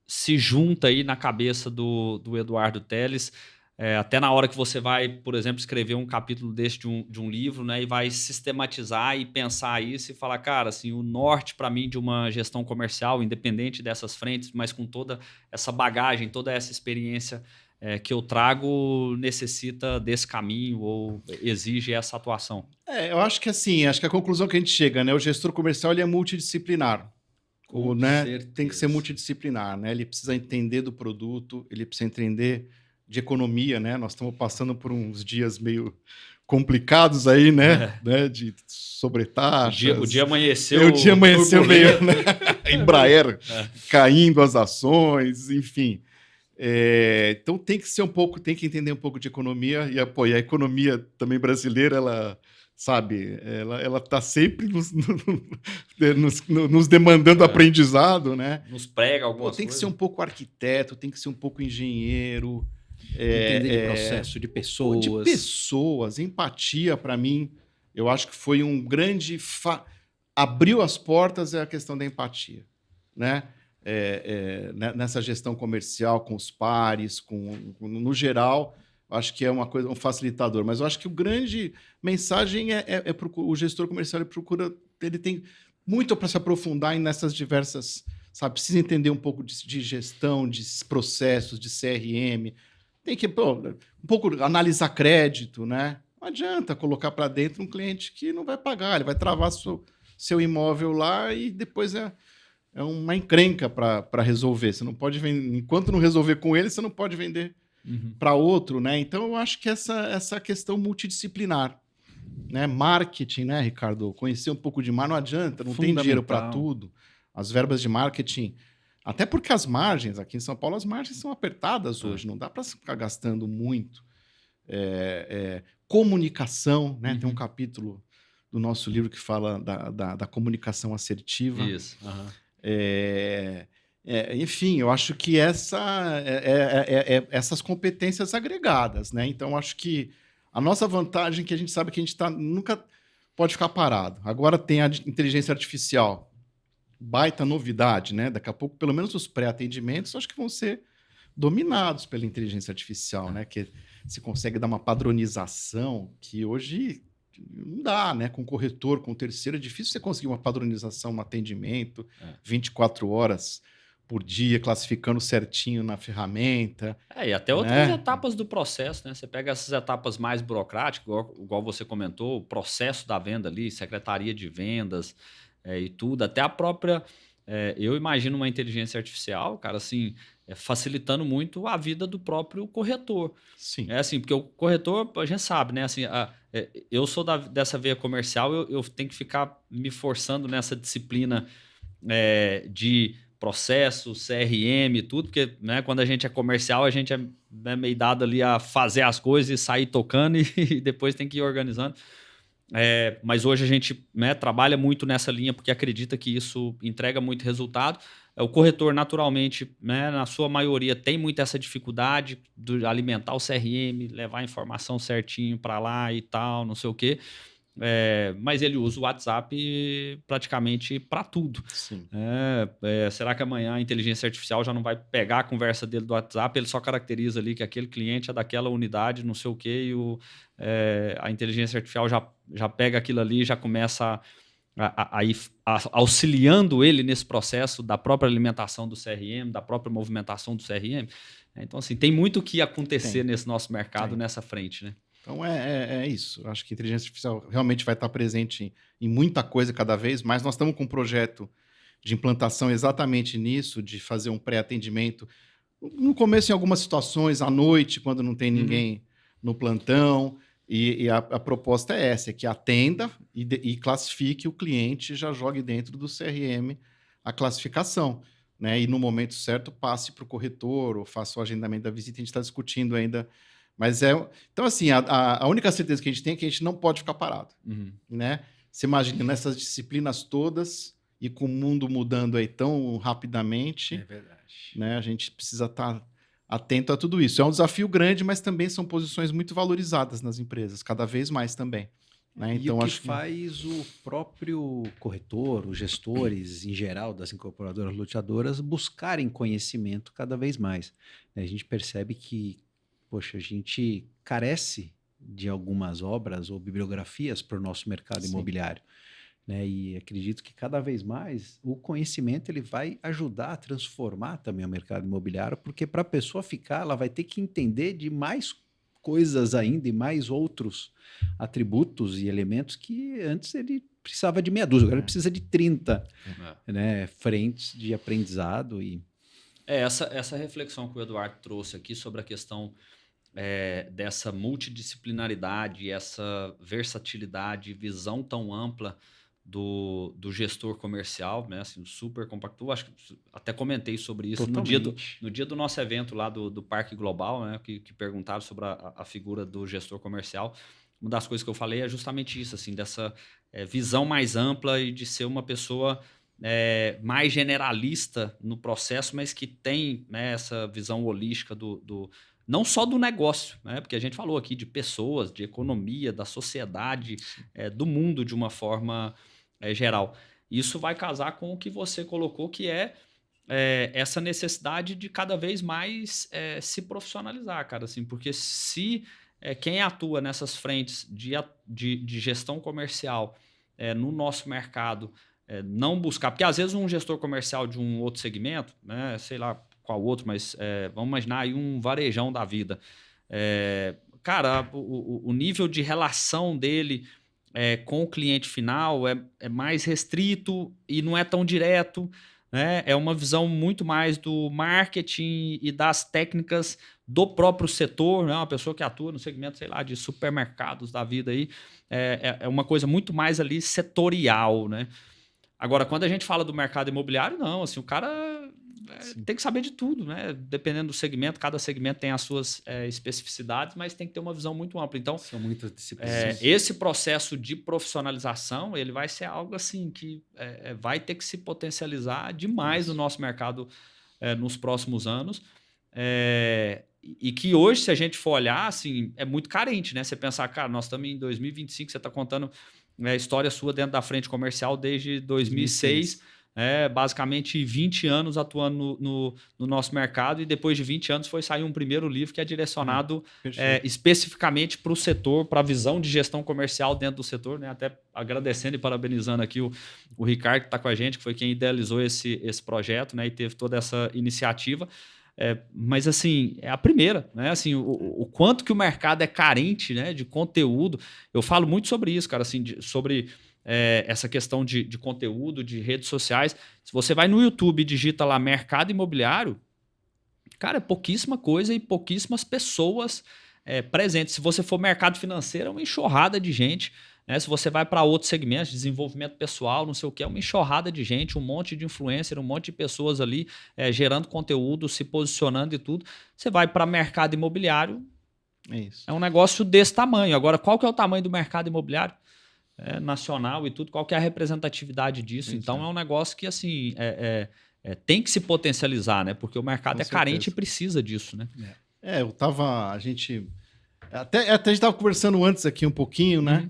se junta aí na cabeça do Eduardo Teles? Até na hora que você vai, por exemplo, escrever um capítulo desse de um livro, né, e vai sistematizar e pensar isso e falar, cara, assim, o norte para mim de uma gestão comercial, independente dessas frentes, mas com toda essa bagagem, toda essa experiência que eu trago, necessita desse caminho ou exige essa atuação? Eu acho que assim, a conclusão que a gente chega, né? O gestor comercial ele é multidisciplinar. Né? Tem que ser multidisciplinar, né? Ele precisa entender do produto, ele precisa entender de economia, né? Nós estamos passando por uns dias meio complicados aí, né? De sobretaxas. O dia amanheceu. O dia amanheceu meio, né? Embraer caindo as ações, enfim. Então tem que entender um pouco de economia e a economia também brasileira, ela está sempre nos demandando aprendizado, né? Nos prega algumas Tem que coisas. ser um pouco arquiteto, tem que ser um pouco engenheiro. Entender de processo, de pessoas. De pessoas, empatia, para mim, eu acho que foi um grande... Abriu as portas a questão da empatia, né? Nessa gestão comercial, com os pares, no geral, acho que é um facilitador. Mas eu acho que o grande mensagem o gestor comercial ele tem muito para se aprofundar nessas diversas... Precisa entender um pouco de gestão, de processos, de CRM... tem que um pouco analisar crédito, né? Não adianta colocar para dentro um cliente que não vai pagar, ele vai travar seu imóvel lá e depois é uma encrenca para resolver. Você não pode vender, enquanto não resolver com ele, você não pode vender para outro, né? Então eu acho que essa questão multidisciplinar, né? Marketing, né, Ricardo? Conhecer um pouco de marketing não adianta, não tem dinheiro para tudo. As verbas de marketing, até porque as margens aqui em São Paulo, as margens são apertadas hoje, não dá para ficar gastando muito. Comunicação, né? Tem um capítulo do nosso livro que fala da comunicação assertiva. Isso. Enfim, eu acho que essas competências agregadas, né? Então, acho que a nossa vantagem é que a gente sabe que a gente nunca pode ficar parado. Agora tem a inteligência artificial, baita novidade, né? Daqui a pouco, pelo menos os pré-atendimentos, acho que vão ser dominados pela inteligência artificial, né? Que se consegue dar uma padronização que hoje não dá, né? Com corretor, com terceiro, é difícil você conseguir uma padronização, um atendimento 24 horas por dia, classificando certinho na ferramenta. E até outras etapas do processo, né? Você pega essas etapas mais burocráticas, igual você comentou, o processo da venda ali, secretaria de vendas e tudo, até a própria... eu imagino uma inteligência artificial, cara, assim, facilitando muito a vida do próprio corretor. Sim. Assim, porque o corretor, a gente sabe, né? Assim, eu sou dessa veia comercial, eu tenho que ficar me forçando nessa disciplina de processo, CRM e tudo, porque, né, quando a gente é comercial, a gente é meio dado ali a fazer as coisas e sair tocando e depois tem que ir organizando. Mas hoje a gente, né, trabalha muito nessa linha porque acredita que isso entrega muito resultado. O corretor, naturalmente, né, na sua maioria, tem muito essa dificuldade de alimentar o CRM, levar a informação certinho para lá e tal, não sei o quê. Mas ele usa o WhatsApp praticamente para tudo. Sim. Será que amanhã a inteligência artificial já não vai pegar a conversa dele do WhatsApp? Ele só caracteriza ali que aquele cliente é daquela unidade, não sei o quê, e a inteligência artificial já pega aquilo ali e já começa a ir auxiliando ele nesse processo da própria alimentação do CRM, da própria movimentação do CRM. Então, assim, tem muito o que acontecer nesse nosso mercado, nessa frente, né? Então, é isso. Eu acho que a inteligência artificial realmente vai estar presente em muita coisa cada vez mais. Nós estamos com um projeto de implantação exatamente nisso, de fazer um pré-atendimento. No começo, em algumas situações, à noite, quando não tem ninguém no plantão. E a proposta é essa, é que atenda e classifique o cliente, já jogue dentro do CRM a classificação, né? E no momento certo, passe para o corretor ou faça o agendamento da visita. A gente está discutindo ainda. Mas então, assim, a única certeza que a gente tem é que a gente não pode ficar parado, né? Você imagina, nessas disciplinas todas e com o mundo mudando aí tão rapidamente, É verdade, né? A gente precisa estar atento a tudo isso. É um desafio grande, mas também são posições muito valorizadas nas empresas, cada vez mais também, né? Então, e o que faz o próprio corretor, os gestores em geral das incorporadoras loteadoras buscarem conhecimento cada vez mais. A gente percebe que poxa, a gente carece de algumas obras ou bibliografias para o nosso mercado imobiliário, né? E acredito que cada vez mais o conhecimento ele vai ajudar a transformar também o mercado imobiliário, porque para a pessoa ficar, ela vai ter que entender de mais coisas ainda e mais outros atributos e elementos que antes ele precisava de meia dúzia, agora ele precisa de 30 né, frentes de aprendizado. Essa reflexão que o Eduardo trouxe aqui sobre a questão dessa multidisciplinaridade, essa versatilidade, visão tão ampla do gestor comercial, né? Assim, super compacto. Acho que até comentei sobre isso no dia do nosso evento lá do Parque Global, né? Que perguntaram sobre a figura do gestor comercial. Uma das coisas que eu falei é justamente isso, assim, dessa visão mais ampla e de ser uma pessoa mais generalista no processo, mas que tem, né, essa visão holística não só do negócio, né? Porque a gente falou aqui de pessoas, de economia, da sociedade, do mundo de uma forma geral. Isso vai casar com o que você colocou, que essa necessidade de cada vez mais se profissionalizar, cara, assim, porque se quem atua nessas frentes de gestão comercial no nosso mercado não buscar, porque às vezes um gestor comercial de um outro segmento, né, sei lá, qual outro, mas vamos imaginar aí um varejão da vida. Cara, o nível de relação dele com o cliente final é mais restrito e não é tão direto, né? É uma visão muito mais do marketing e das técnicas do próprio setor, né? Uma pessoa que atua no segmento, sei lá, de supermercados da vida aí, é uma coisa muito mais ali setorial, né? Agora, quando a gente fala do mercado imobiliário, não, assim, o cara tem que saber de tudo, né? Dependendo do segmento, cada segmento tem as suas especificidades, mas tem que ter uma visão muito ampla. Então, são muitas disciplinas. Esse processo de profissionalização, ele vai ser algo assim que vai ter que se potencializar demais no nosso mercado nos próximos anos. E que hoje, se a gente for olhar, assim, é muito carente, né? Você pensar, cara, nós estamos em 2025, você está contando a história sua dentro da frente comercial desde 2006, basicamente 20 anos atuando no nosso mercado, e depois de 20 anos foi sair um primeiro livro que é direcionado especificamente para o setor, para a visão de gestão comercial dentro do setor, né? Até agradecendo e parabenizando aqui o Ricardo, que está com a gente, que foi quem idealizou esse projeto, né? E teve toda essa iniciativa. Mas assim, é a primeira, né? Assim, o quanto que o mercado é carente, né, de conteúdo. Eu falo muito sobre isso, cara, assim, sobre essa questão de conteúdo, de redes sociais. Se você vai no YouTube e digita lá mercado imobiliário, cara, é pouquíssima coisa e pouquíssimas pessoas presentes. Se você for mercado financeiro, é uma enxurrada de gente. Se você vai para outros segmentos, desenvolvimento pessoal, não sei o que, é uma enxurrada de gente, um monte de influencer, um monte de pessoas ali gerando conteúdo, se posicionando e tudo. Você vai para mercado imobiliário, é um negócio desse tamanho. Agora, qual que é o tamanho do mercado imobiliário? Nacional e tudo, qual que é a representatividade disso? Então, é um negócio que assim, tem que se potencializar, né? Porque o mercado carente e precisa disso, né? A gente estava conversando antes aqui um pouquinho, né?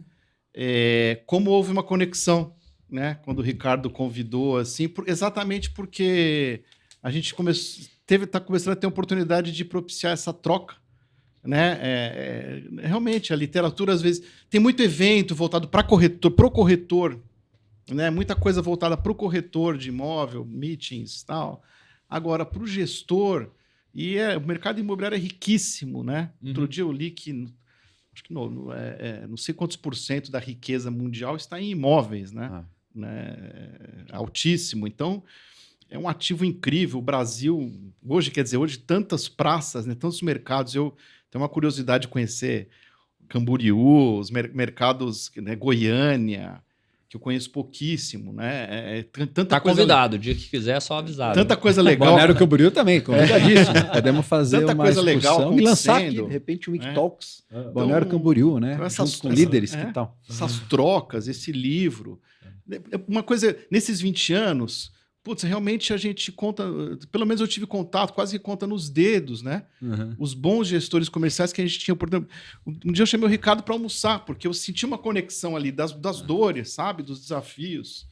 Como houve uma conexão, né? Quando o Ricardo convidou, assim, exatamente porque a gente está começando a ter a oportunidade de propiciar essa troca, né? Realmente, a literatura, às vezes, tem muito evento voltado para pro corretor, né? Muita coisa voltada para o corretor de imóvel, meetings e tal. Agora, para o gestor, o mercado imobiliário é riquíssimo, né? Outro dia eu li que acho que não sei quantos % da riqueza mundial está em imóveis, né? Altíssimo. Então, é um ativo incrível. O Brasil, hoje tantas praças, né? Tantos mercados. Eu tenho uma curiosidade de conhecer Camboriú, os mercados, né? Goiânia, que eu conheço pouquíssimo, né? Tá convidado, o dia que quiser é só avisar. Tanta coisa legal. Balneário Camboriú também, convidadíssimo. Podemos fazer tanta uma coisa legal e lançar aqui, de repente, o Wikitalks, Balneário Camboriú, né? Então junto com líderes, que tal? Essas trocas, esse livro. Uma coisa, nesses 20 anos, realmente a gente conta, pelo menos eu tive contato, quase que conta nos dedos, né? Os bons gestores comerciais que a gente tinha. Um dia eu chamei o Ricardo para almoçar, porque eu senti uma conexão ali das dores, sabe? Dos desafios.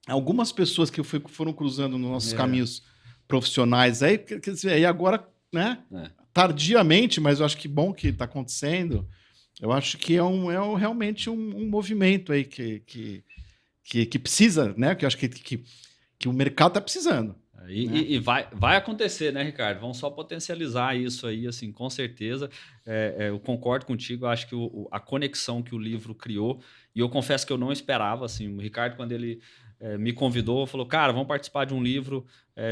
Algumas pessoas que foram cruzando nos nossos caminhos profissionais aí, quer dizer, aí agora, né? Tardiamente, mas eu acho que bom que está acontecendo. Eu acho que realmente um movimento aí que precisa, né? Que eu acho que o mercado está precisando. E vai acontecer, né, Ricardo? Vão só potencializar isso aí, assim, com certeza. Eu concordo contigo, eu acho que a conexão que o livro criou, e eu confesso que eu não esperava, assim, o Ricardo, quando ele me convidou, falou, cara, vamos participar de um livro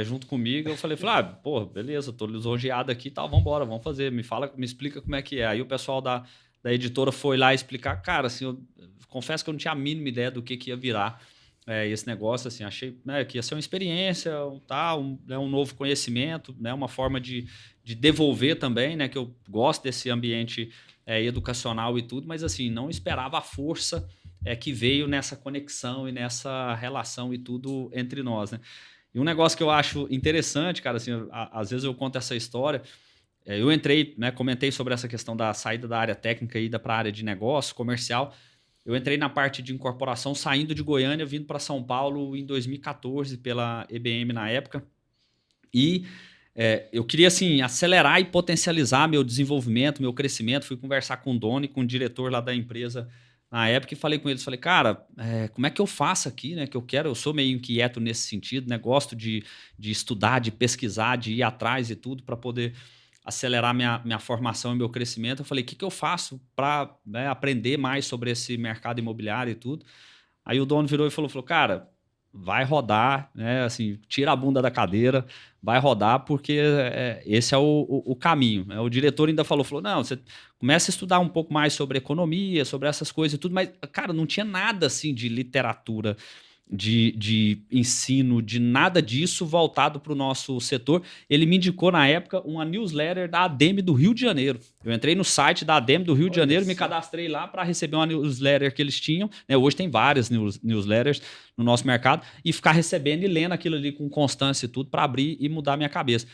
junto comigo. Eu falei, pô, beleza, tô lisonjeado aqui e tal, vamos embora, vamos fazer, me explica como é que é. Aí o pessoal da editora foi lá explicar, cara, assim, eu confesso que eu não tinha a mínima ideia do que ia virar esse negócio, assim, achei, né, que ia ser uma experiência, um novo conhecimento, né, uma forma de devolver também, né, que eu gosto desse ambiente educacional e tudo, mas assim, não esperava a força que veio nessa conexão e nessa relação e tudo entre nós, né. E um negócio que eu acho interessante, cara, assim, às vezes eu conto essa história, eu entrei, né, comentei sobre essa questão da saída da área técnica e ida para a área de negócio, comercial. Eu entrei na parte de incorporação, saindo de Goiânia, vindo para São Paulo em 2014, pela EBM na época. E eu queria, assim, acelerar e potencializar meu desenvolvimento, meu crescimento. Fui conversar com o Doni, com o diretor lá da empresa na época e falei com eles, falei, cara, como é que eu faço aqui, né? Que eu sou meio inquieto nesse sentido, né? Gosto de estudar, de pesquisar, de ir atrás e tudo para poder acelerar minha formação e meu crescimento. Eu falei, o que eu faço para, né, aprender mais sobre esse mercado imobiliário e tudo? Aí o dono virou e falou, cara, vai rodar, né? Assim, tira a bunda da cadeira, vai rodar, porque esse é o caminho. O diretor ainda falou, não, você começa a estudar um pouco mais sobre economia, sobre essas coisas e tudo, mas, cara, não tinha nada assim de literatura, de ensino, de nada disso voltado para o nosso setor. Ele me indicou, na época, uma newsletter da ADEME do Rio de Janeiro. Eu entrei no site da ADEME do Rio de Janeiro, me cadastrei lá para receber uma newsletter que eles tinham. Né? Hoje tem várias newsletters no nosso mercado, e ficar recebendo e lendo aquilo ali com constância e tudo para abrir e mudar minha cabeça.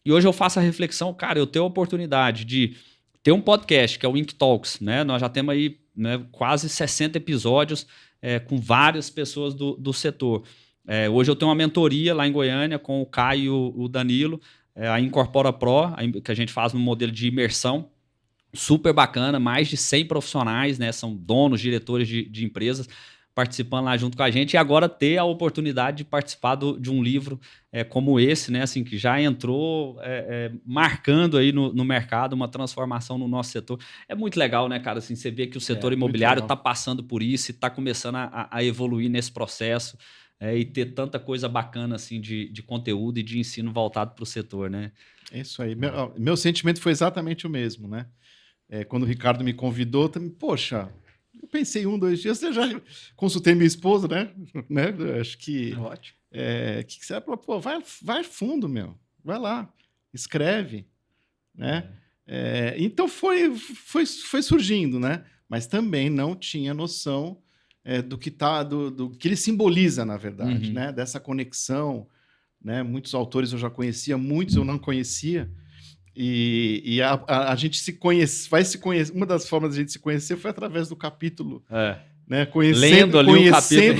E hoje eu faço a reflexão, cara, eu tenho a oportunidade de ter um podcast, que é o Ink Talks, né? Nós já temos aí, né, quase 60 episódios com várias pessoas do setor. Hoje eu tenho uma mentoria lá em Goiânia com o Caio e o Danilo, a Incorpora Pro, que a gente faz no modelo de imersão, super bacana, mais de 100 profissionais, né, são donos, diretores de empresas, participando lá junto com a gente, e agora ter a oportunidade de participar de um livro como esse, né, assim, que já entrou marcando aí no mercado uma transformação no nosso setor. É muito legal, né, cara? Assim, você vê que o setor imobiliário está passando por isso e está começando a evoluir nesse processo e ter tanta coisa bacana assim, de conteúdo e de ensino voltado para o setor, né? É isso aí. Meu sentimento foi exatamente o mesmo, né? Quando o Ricardo me convidou, também, poxa... Eu pensei 2 dias, eu já consultei minha esposa, né? Acho que... Ótimo. Que você falou, pô, vai fundo, meu. Vai lá, escreve, né? Então foi surgindo, né? Mas também não tinha noção do que ele simboliza, na verdade, né? Dessa conexão, né? Muitos autores eu já conhecia, muitos eu não conhecia. E a gente vai se conhecer. Uma das formas de a gente se conhecer foi através do capítulo, né? Conhecendo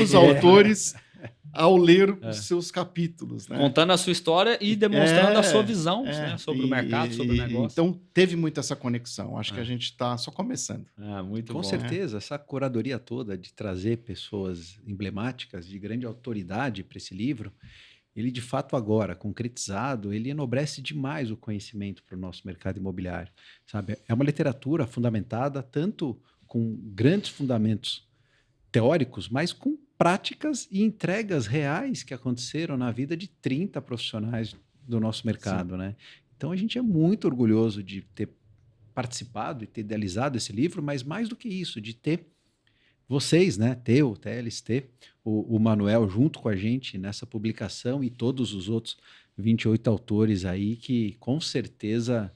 os autores ao ler os seus capítulos, né? Contando a sua história e demonstrando a sua visão, né? Sobre o mercado, sobre o negócio. Então teve muito essa conexão. Acho que a gente está só começando. Muito Com bom, certeza, essa curadoria toda de trazer pessoas emblemáticas de grande autoridade para esse livro. Ele, de fato, agora, concretizado, ele enobrece demais o conhecimento para o nosso mercado imobiliário, sabe? É uma literatura fundamentada tanto com grandes fundamentos teóricos, mas com práticas e entregas reais que aconteceram na vida de 30 profissionais do nosso mercado, né? Então, a gente é muito orgulhoso de ter participado e ter idealizado esse livro, mas mais do que isso, de ter vocês, né, o TLST, o Manuel junto com a gente nessa publicação e todos os outros 28 autores aí que com certeza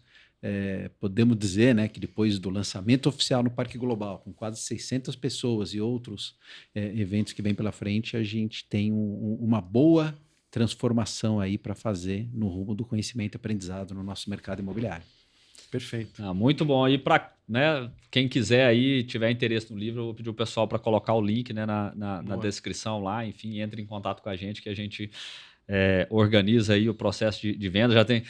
podemos dizer, né, que depois do lançamento oficial no Parque Global, com quase 600 pessoas e outros eventos que vêm pela frente, a gente tem uma boa transformação aí para fazer no rumo do conhecimento e aprendizado no nosso mercado imobiliário. Perfeito. Muito bom. E para, né, quem quiser aí, tiver interesse no livro, eu vou pedir o pessoal para colocar o link, né, na descrição lá. Enfim, entre em contato com a gente, que a gente organiza aí o processo de venda. Já tem...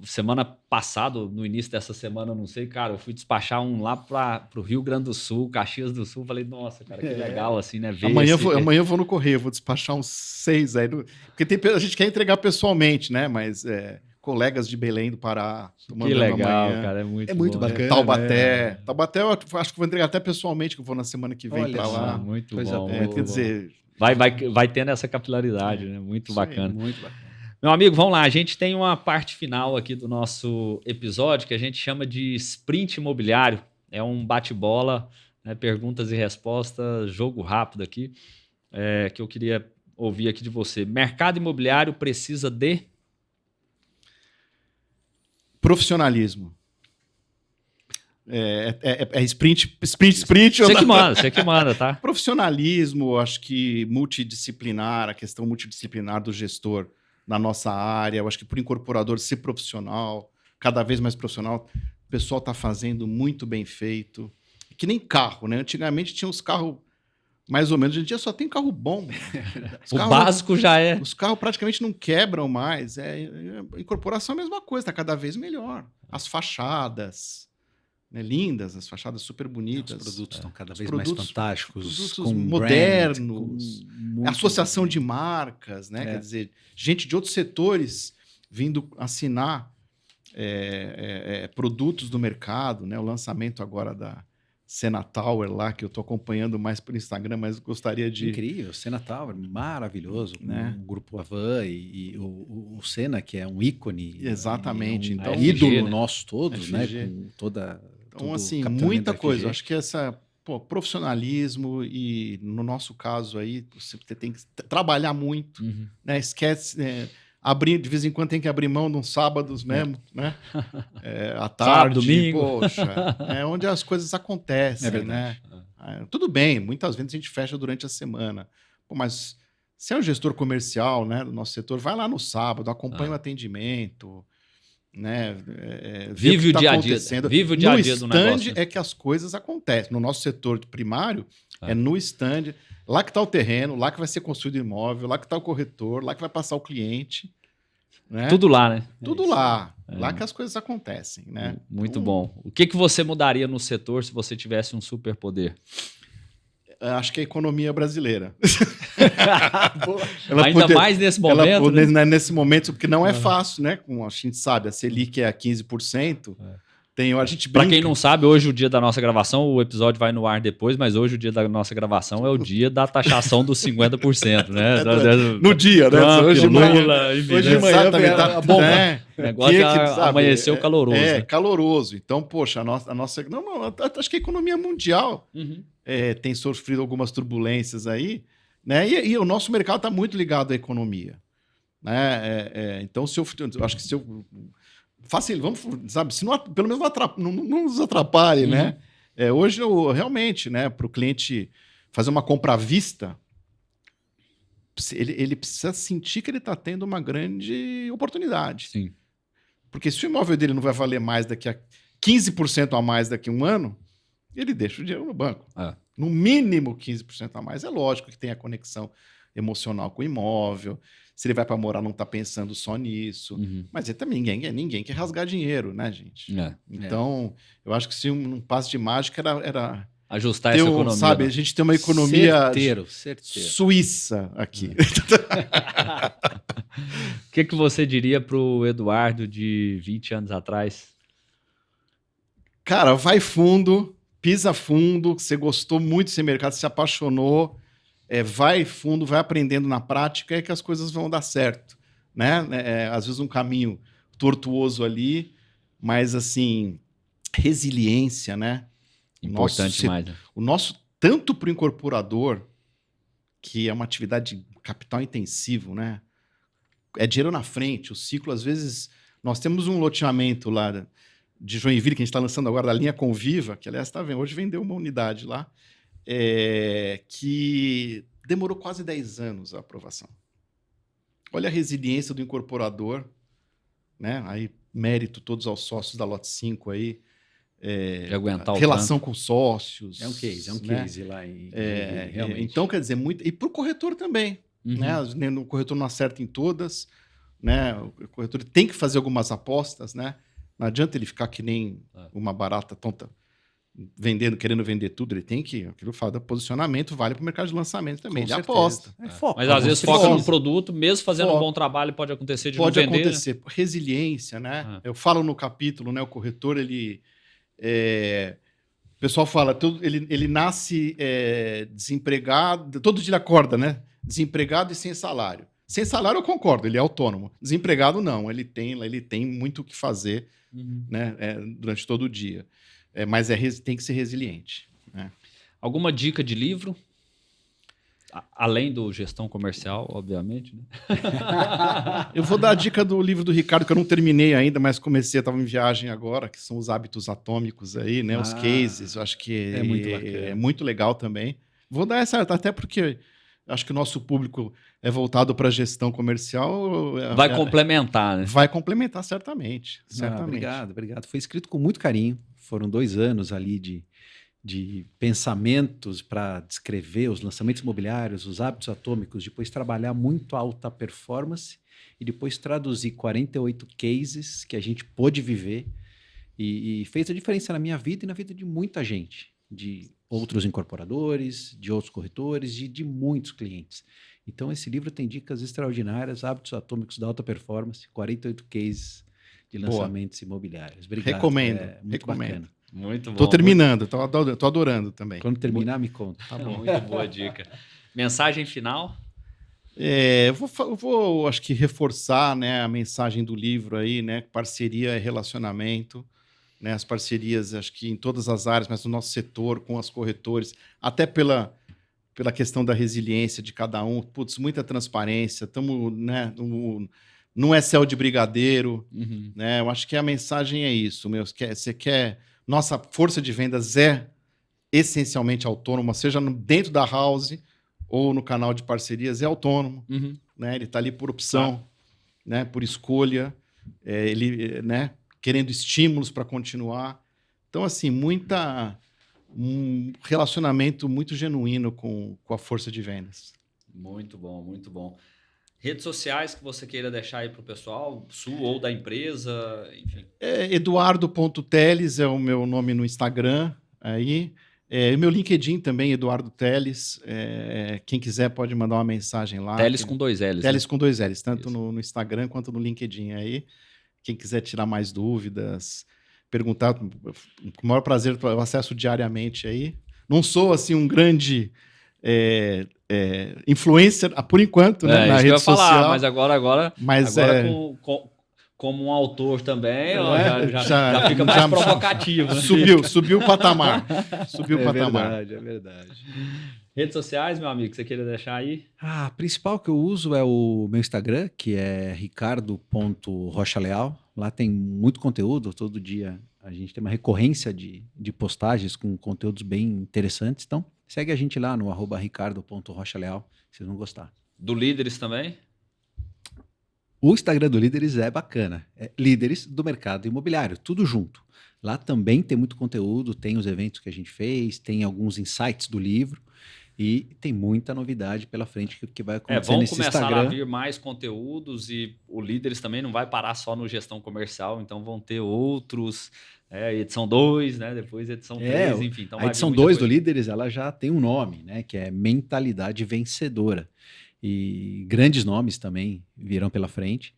semana passada, no início dessa semana, não sei, cara, eu fui despachar um lá para o Rio Grande do Sul, Caxias do Sul. Falei, nossa, cara, que legal, assim, né? Amanhã eu vou no correio, vou despachar uns 6 aí. Porque a gente quer entregar pessoalmente, né? Mas... colegas de Belém do Pará. Que legal, amanhã. Cara, é muito bacana. Taubaté. Taubaté eu acho que vou entregar até pessoalmente, que eu vou na semana que vem para lá. Muito bom. Quer dizer... Vai tendo essa capilaridade, né? Muito bacana. Muito bacana. Meu amigo, vamos lá. A gente tem uma parte final aqui do nosso episódio que a gente chama de sprint imobiliário. É um bate-bola, né? Perguntas e respostas, jogo rápido aqui, que eu queria ouvir aqui de você. Mercado imobiliário precisa de... Profissionalismo. Sprint. Você que manda, tá? Profissionalismo, acho que multidisciplinar, a questão multidisciplinar do gestor na nossa área, eu acho que por incorporador ser profissional, cada vez mais profissional, o pessoal está fazendo muito bem feito. Que nem carro, né? Antigamente tinha os carros mais ou menos, hoje em dia só tem carro bom. Básico já é. Os carros praticamente não quebram mais. A incorporação é a mesma coisa, está cada vez melhor. As fachadas, né, lindas, as fachadas super bonitas. Os produtos estão cada vez mais fantásticos. Produtos modernos. Associação de marcas, né? Quer dizer, gente de outros setores vindo assinar produtos do mercado, né? O lançamento agora da Sena Tower lá, que eu estou acompanhando mais pelo Instagram, mas gostaria de... Incrível, Sena Tower, maravilhoso, né? O Grupo Avan e o Sena, que é um ícone. Exatamente. Então, ídolo nosso todos, né? Com toda... Então, assim, muita coisa. Eu acho que profissionalismo e, no nosso caso aí, você tem que trabalhar muito, né? Esquece... de vez em quando tem que abrir mão de uns sábados mesmo, né? À tarde, sábado, domingo. Poxa, é onde as coisas acontecem, né? Tudo bem, muitas vezes a gente fecha durante a semana. Pô, mas se é um gestor comercial, né, do nosso setor, vai lá no sábado, acompanha o atendimento, né? Vive o dia a dia. Vive o dia a dia do negócio. No stand é que as coisas acontecem. No nosso setor primário, é no stand. Lá que está o terreno, lá que vai ser construído o imóvel, lá que está o corretor, lá que vai passar o cliente. Né? Tudo lá, né? Tudo lá. Lá que as coisas acontecem, né? Muito bom. O que você mudaria no setor se você tivesse um superpoder? Acho que a economia brasileira. Mais nesse momento. Né? Nesse momento, porque não é fácil, né? Como a gente sabe, a Selic é a 15%. A gente brinca. Pra quem não sabe, hoje o dia da nossa gravação, o episódio vai no ar depois, mas hoje o dia da nossa gravação é o dia da taxação dos 50%, né? No dia, né? Trump, hoje de manhã. Hoje de manhã a bomba. O negócio amanheceu caloroso. É, caloroso. Então, poxa, a nossa... Não, acho que a economia mundial tem sofrido algumas turbulências aí, né? E o nosso mercado está muito ligado à economia. Né? Então, eu acho que se eu... Fácil, vamos, sabe? Se não, pelo menos não nos atrapalhe, né? Hoje, realmente, né, para o cliente fazer uma compra à vista, ele precisa sentir que ele está tendo uma grande oportunidade. Sim. Porque se o imóvel dele não vai valer mais daqui a 15% a mais daqui a um ano, ele deixa o dinheiro no banco. No mínimo 15% a mais. É lógico que tem a conexão emocional com o imóvel. Se ele vai para morar, não está pensando só nisso. Mas também ninguém quer rasgar dinheiro, né, gente? Então, eu acho que se um passe de mágica era ajustar essa economia. Sabe, a gente tem uma economia certeiro. suíça aqui. O que você diria para o Eduardo de 20 anos atrás? Cara, vai fundo, pisa fundo, você gostou muito desse mercado, se apaixonou, vai fundo, vai aprendendo na prática, é que as coisas vão dar certo, né? Às vezes um caminho tortuoso ali, mas assim, resiliência, né? Importante demais. Né? O nosso, tanto para o incorporador, que é uma atividade de capital intensivo, né? É dinheiro na frente, o ciclo, às vezes... Nós temos um loteamento lá de Joinville, que a gente está lançando agora, da linha Conviva, que, aliás, está vendo, hoje vendeu uma unidade lá, que demorou quase 10 anos a aprovação. Olha a resiliência do incorporador, né? Aí, mérito todos aos sócios da Lote 5 aí, de aguentar relação com sócios. É um case lá em realmente. Então, quer dizer, muito... E para o corretor também. Né? O corretor não acerta em todas, né? O corretor tem que fazer algumas apostas, né? Não adianta ele ficar que nem uma barata tonta querendo vender tudo. Ele tem que, aquilo fala do posicionamento, vale para o mercado de lançamento também. Ele aposta. Mas às vezes foca num produto, mesmo fazendo um bom trabalho, pode acontecer de não vender. Pode acontecer. Resiliência, né? Eu falo no capítulo, né? O corretor, ele... O pessoal fala, ele nasce desempregado, todo dia ele acorda, né? Desempregado e sem salário. Sem salário eu concordo, ele é autônomo. Desempregado não, ele tem muito o que fazer, né? Durante todo o dia. Mas tem que ser resiliente. Né? Alguma dica de livro? Além do Gestão Comercial, obviamente. Né? Eu vou dar a dica do livro do Ricardo, que eu não terminei ainda, mas comecei, estava em viagem agora, que são os hábitos atômicos aí, né? Os cases, eu acho que é muito legal também. Vou dar essa, até porque acho que o nosso público é voltado para a gestão comercial. Vai complementar, né? Vai complementar, certamente. Obrigado. Foi escrito com muito carinho. Foram 2 anos ali de pensamentos para descrever os lançamentos imobiliários, os hábitos atômicos, depois trabalhar muito alta performance e depois traduzir 48 cases que a gente pôde viver e fez a diferença na minha vida e na vida de muita gente, de outros incorporadores, de outros corretores e de muitos clientes. Então, esse livro tem dicas extraordinárias, hábitos atômicos da alta performance, 48 cases de lançamentos imobiliários. Obrigado. Recomendo. Muito bacana. Muito bom. Tô terminando, tô adorando também. Quando terminar, me conta. Tá bom. Muito boa dica. Mensagem final? Eu vou, acho que reforçar, né, a mensagem do livro aí, né? Parceria é relacionamento, né? As parcerias, acho que em todas as áreas, mas no nosso setor, com as corretores, até pela questão da resiliência de cada um. Putz, muita transparência, estamos, né, não é céu de brigadeiro, né? Eu acho que a mensagem é isso, meu. Nossa força de vendas é essencialmente autônoma, seja dentro da house ou no canal de parcerias, é autônomo, né? Ele está ali por opção, né? Por escolha, ele, né? Querendo estímulos para continuar. Então, assim, um relacionamento muito genuíno com a força de vendas. Muito bom, muito bom. Redes sociais que você queira deixar aí para o pessoal, sua ou da empresa, enfim. Eduardo.teles é o meu nome no Instagram, aí. Meu LinkedIn também, Eduardo Teles. Quem quiser pode mandar uma mensagem lá. Teles com 2 L's. Teles, né? Com 2 L's, tanto Isso. no Instagram quanto no LinkedIn aí. Quem quiser tirar mais dúvidas, perguntar, com o maior prazer, eu acesso diariamente aí. Não sou, assim, um grande influencer, por enquanto, né, na rede social. Falar, mas agora como um autor também, já fica mais provocativo. Né? Subiu o patamar. É verdade. Redes sociais, meu amigo, que você queria deixar aí? A principal que eu uso é o meu Instagram, que é ricardo.rochaleal. Lá tem muito conteúdo, todo dia a gente tem uma recorrência de postagens com conteúdos bem interessantes. Então, segue a gente lá no @ricardo.rochaleal, vocês vão gostar. Do Líderes também? O Instagram do Líderes é bacana. É Líderes do Mercado Imobiliário, tudo junto. Lá também tem muito conteúdo, tem os eventos que a gente fez, tem alguns insights do livro e tem muita novidade pela frente que vai acontecer nesse Instagram. Vão começar a vir mais conteúdos e o Líderes também não vai parar só no gestão comercial, então vão ter outros, edição 2, né? Depois edição 3, enfim. Então a edição 2 do Líderes ela já tem um nome, né? Que é Mentalidade Vencedora. E grandes nomes também virão pela frente.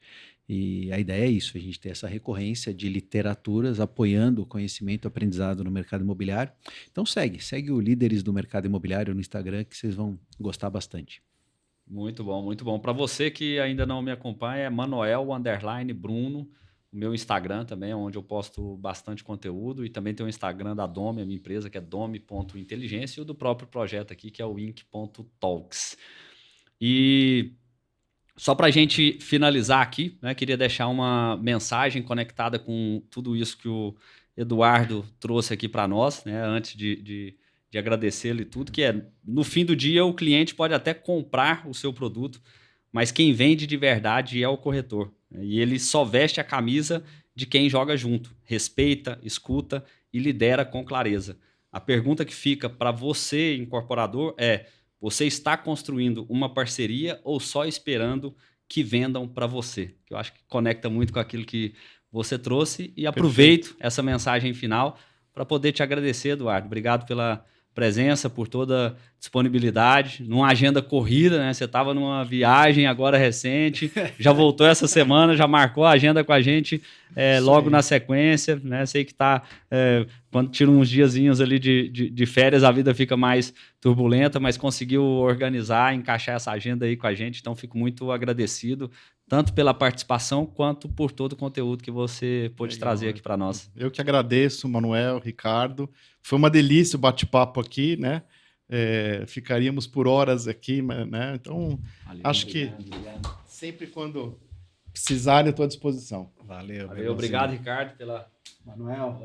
E a ideia é isso, a gente ter essa recorrência de literaturas apoiando o conhecimento e aprendizado no mercado imobiliário. Então segue o Líderes do Mercado Imobiliário no Instagram que vocês vão gostar bastante. Muito bom, muito bom. Para você que ainda não me acompanha, é Manuel_Bruno, o meu Instagram também, onde eu posto bastante conteúdo, e também tem o Instagram da Domi, a minha empresa, que é domi.inteligência, e o do próprio projeto aqui, que é o inc.talks. E só para a gente finalizar aqui, né, queria deixar uma mensagem conectada com tudo isso que o Eduardo trouxe aqui para nós, né, antes de agradecê-lo e tudo, que no fim do dia o cliente pode até comprar o seu produto, mas quem vende de verdade é o corretor. E ele só veste a camisa de quem joga junto, respeita, escuta e lidera com clareza. A pergunta que fica para você, incorporador, é: você está construindo uma parceria ou só esperando que vendam para você? Eu acho que conecta muito com aquilo que você trouxe e aproveito essa mensagem final para poder te agradecer, Eduardo. Obrigado pela presença, por toda a disponibilidade, numa agenda corrida, né? Você estava numa viagem agora recente, já voltou essa semana, já marcou a agenda com a gente logo na sequência, né? Sei que quando tira uns diazinhos ali de férias, a vida fica mais turbulenta, mas conseguiu organizar, encaixar essa agenda aí com a gente, então fico muito agradecido, tanto pela participação, quanto por todo o conteúdo que você pôde trazer aqui para nós. Eu que agradeço, Manuel, Ricardo. Foi uma delícia o bate-papo aqui, né? Ficaríamos por horas aqui, né? Então, acho que sempre quando precisarem, eu estou à disposição. Valeu. Obrigado, Ricardo, pela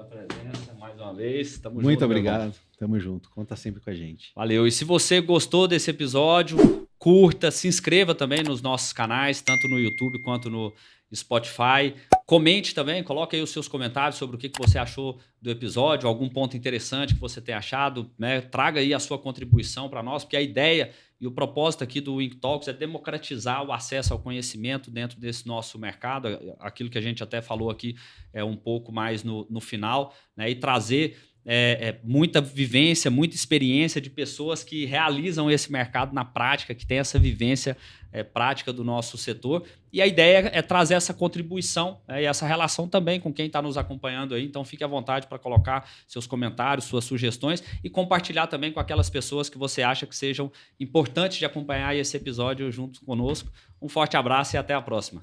presença mais uma vez. Muito obrigado. Tamo junto. Conta sempre com a gente. Valeu. E se você gostou desse episódio, curta, se inscreva também nos nossos canais, tanto no YouTube quanto no Spotify. Comente também, coloque aí os seus comentários sobre o que você achou do episódio, algum ponto interessante que você tenha achado, né? Traga aí a sua contribuição para nós, porque a ideia e o propósito aqui do Wink Talks é democratizar o acesso ao conhecimento dentro desse nosso mercado, aquilo que a gente até falou aqui um pouco mais no final, né? E trazer muita vivência, muita experiência de pessoas que realizam esse mercado na prática, que tem essa vivência prática do nosso setor. E a ideia é trazer essa contribuição e essa relação também com quem está nos acompanhando aí. Então, fique à vontade para colocar seus comentários, suas sugestões e compartilhar também com aquelas pessoas que você acha que sejam importantes de acompanhar esse episódio junto conosco. Um forte abraço e até a próxima.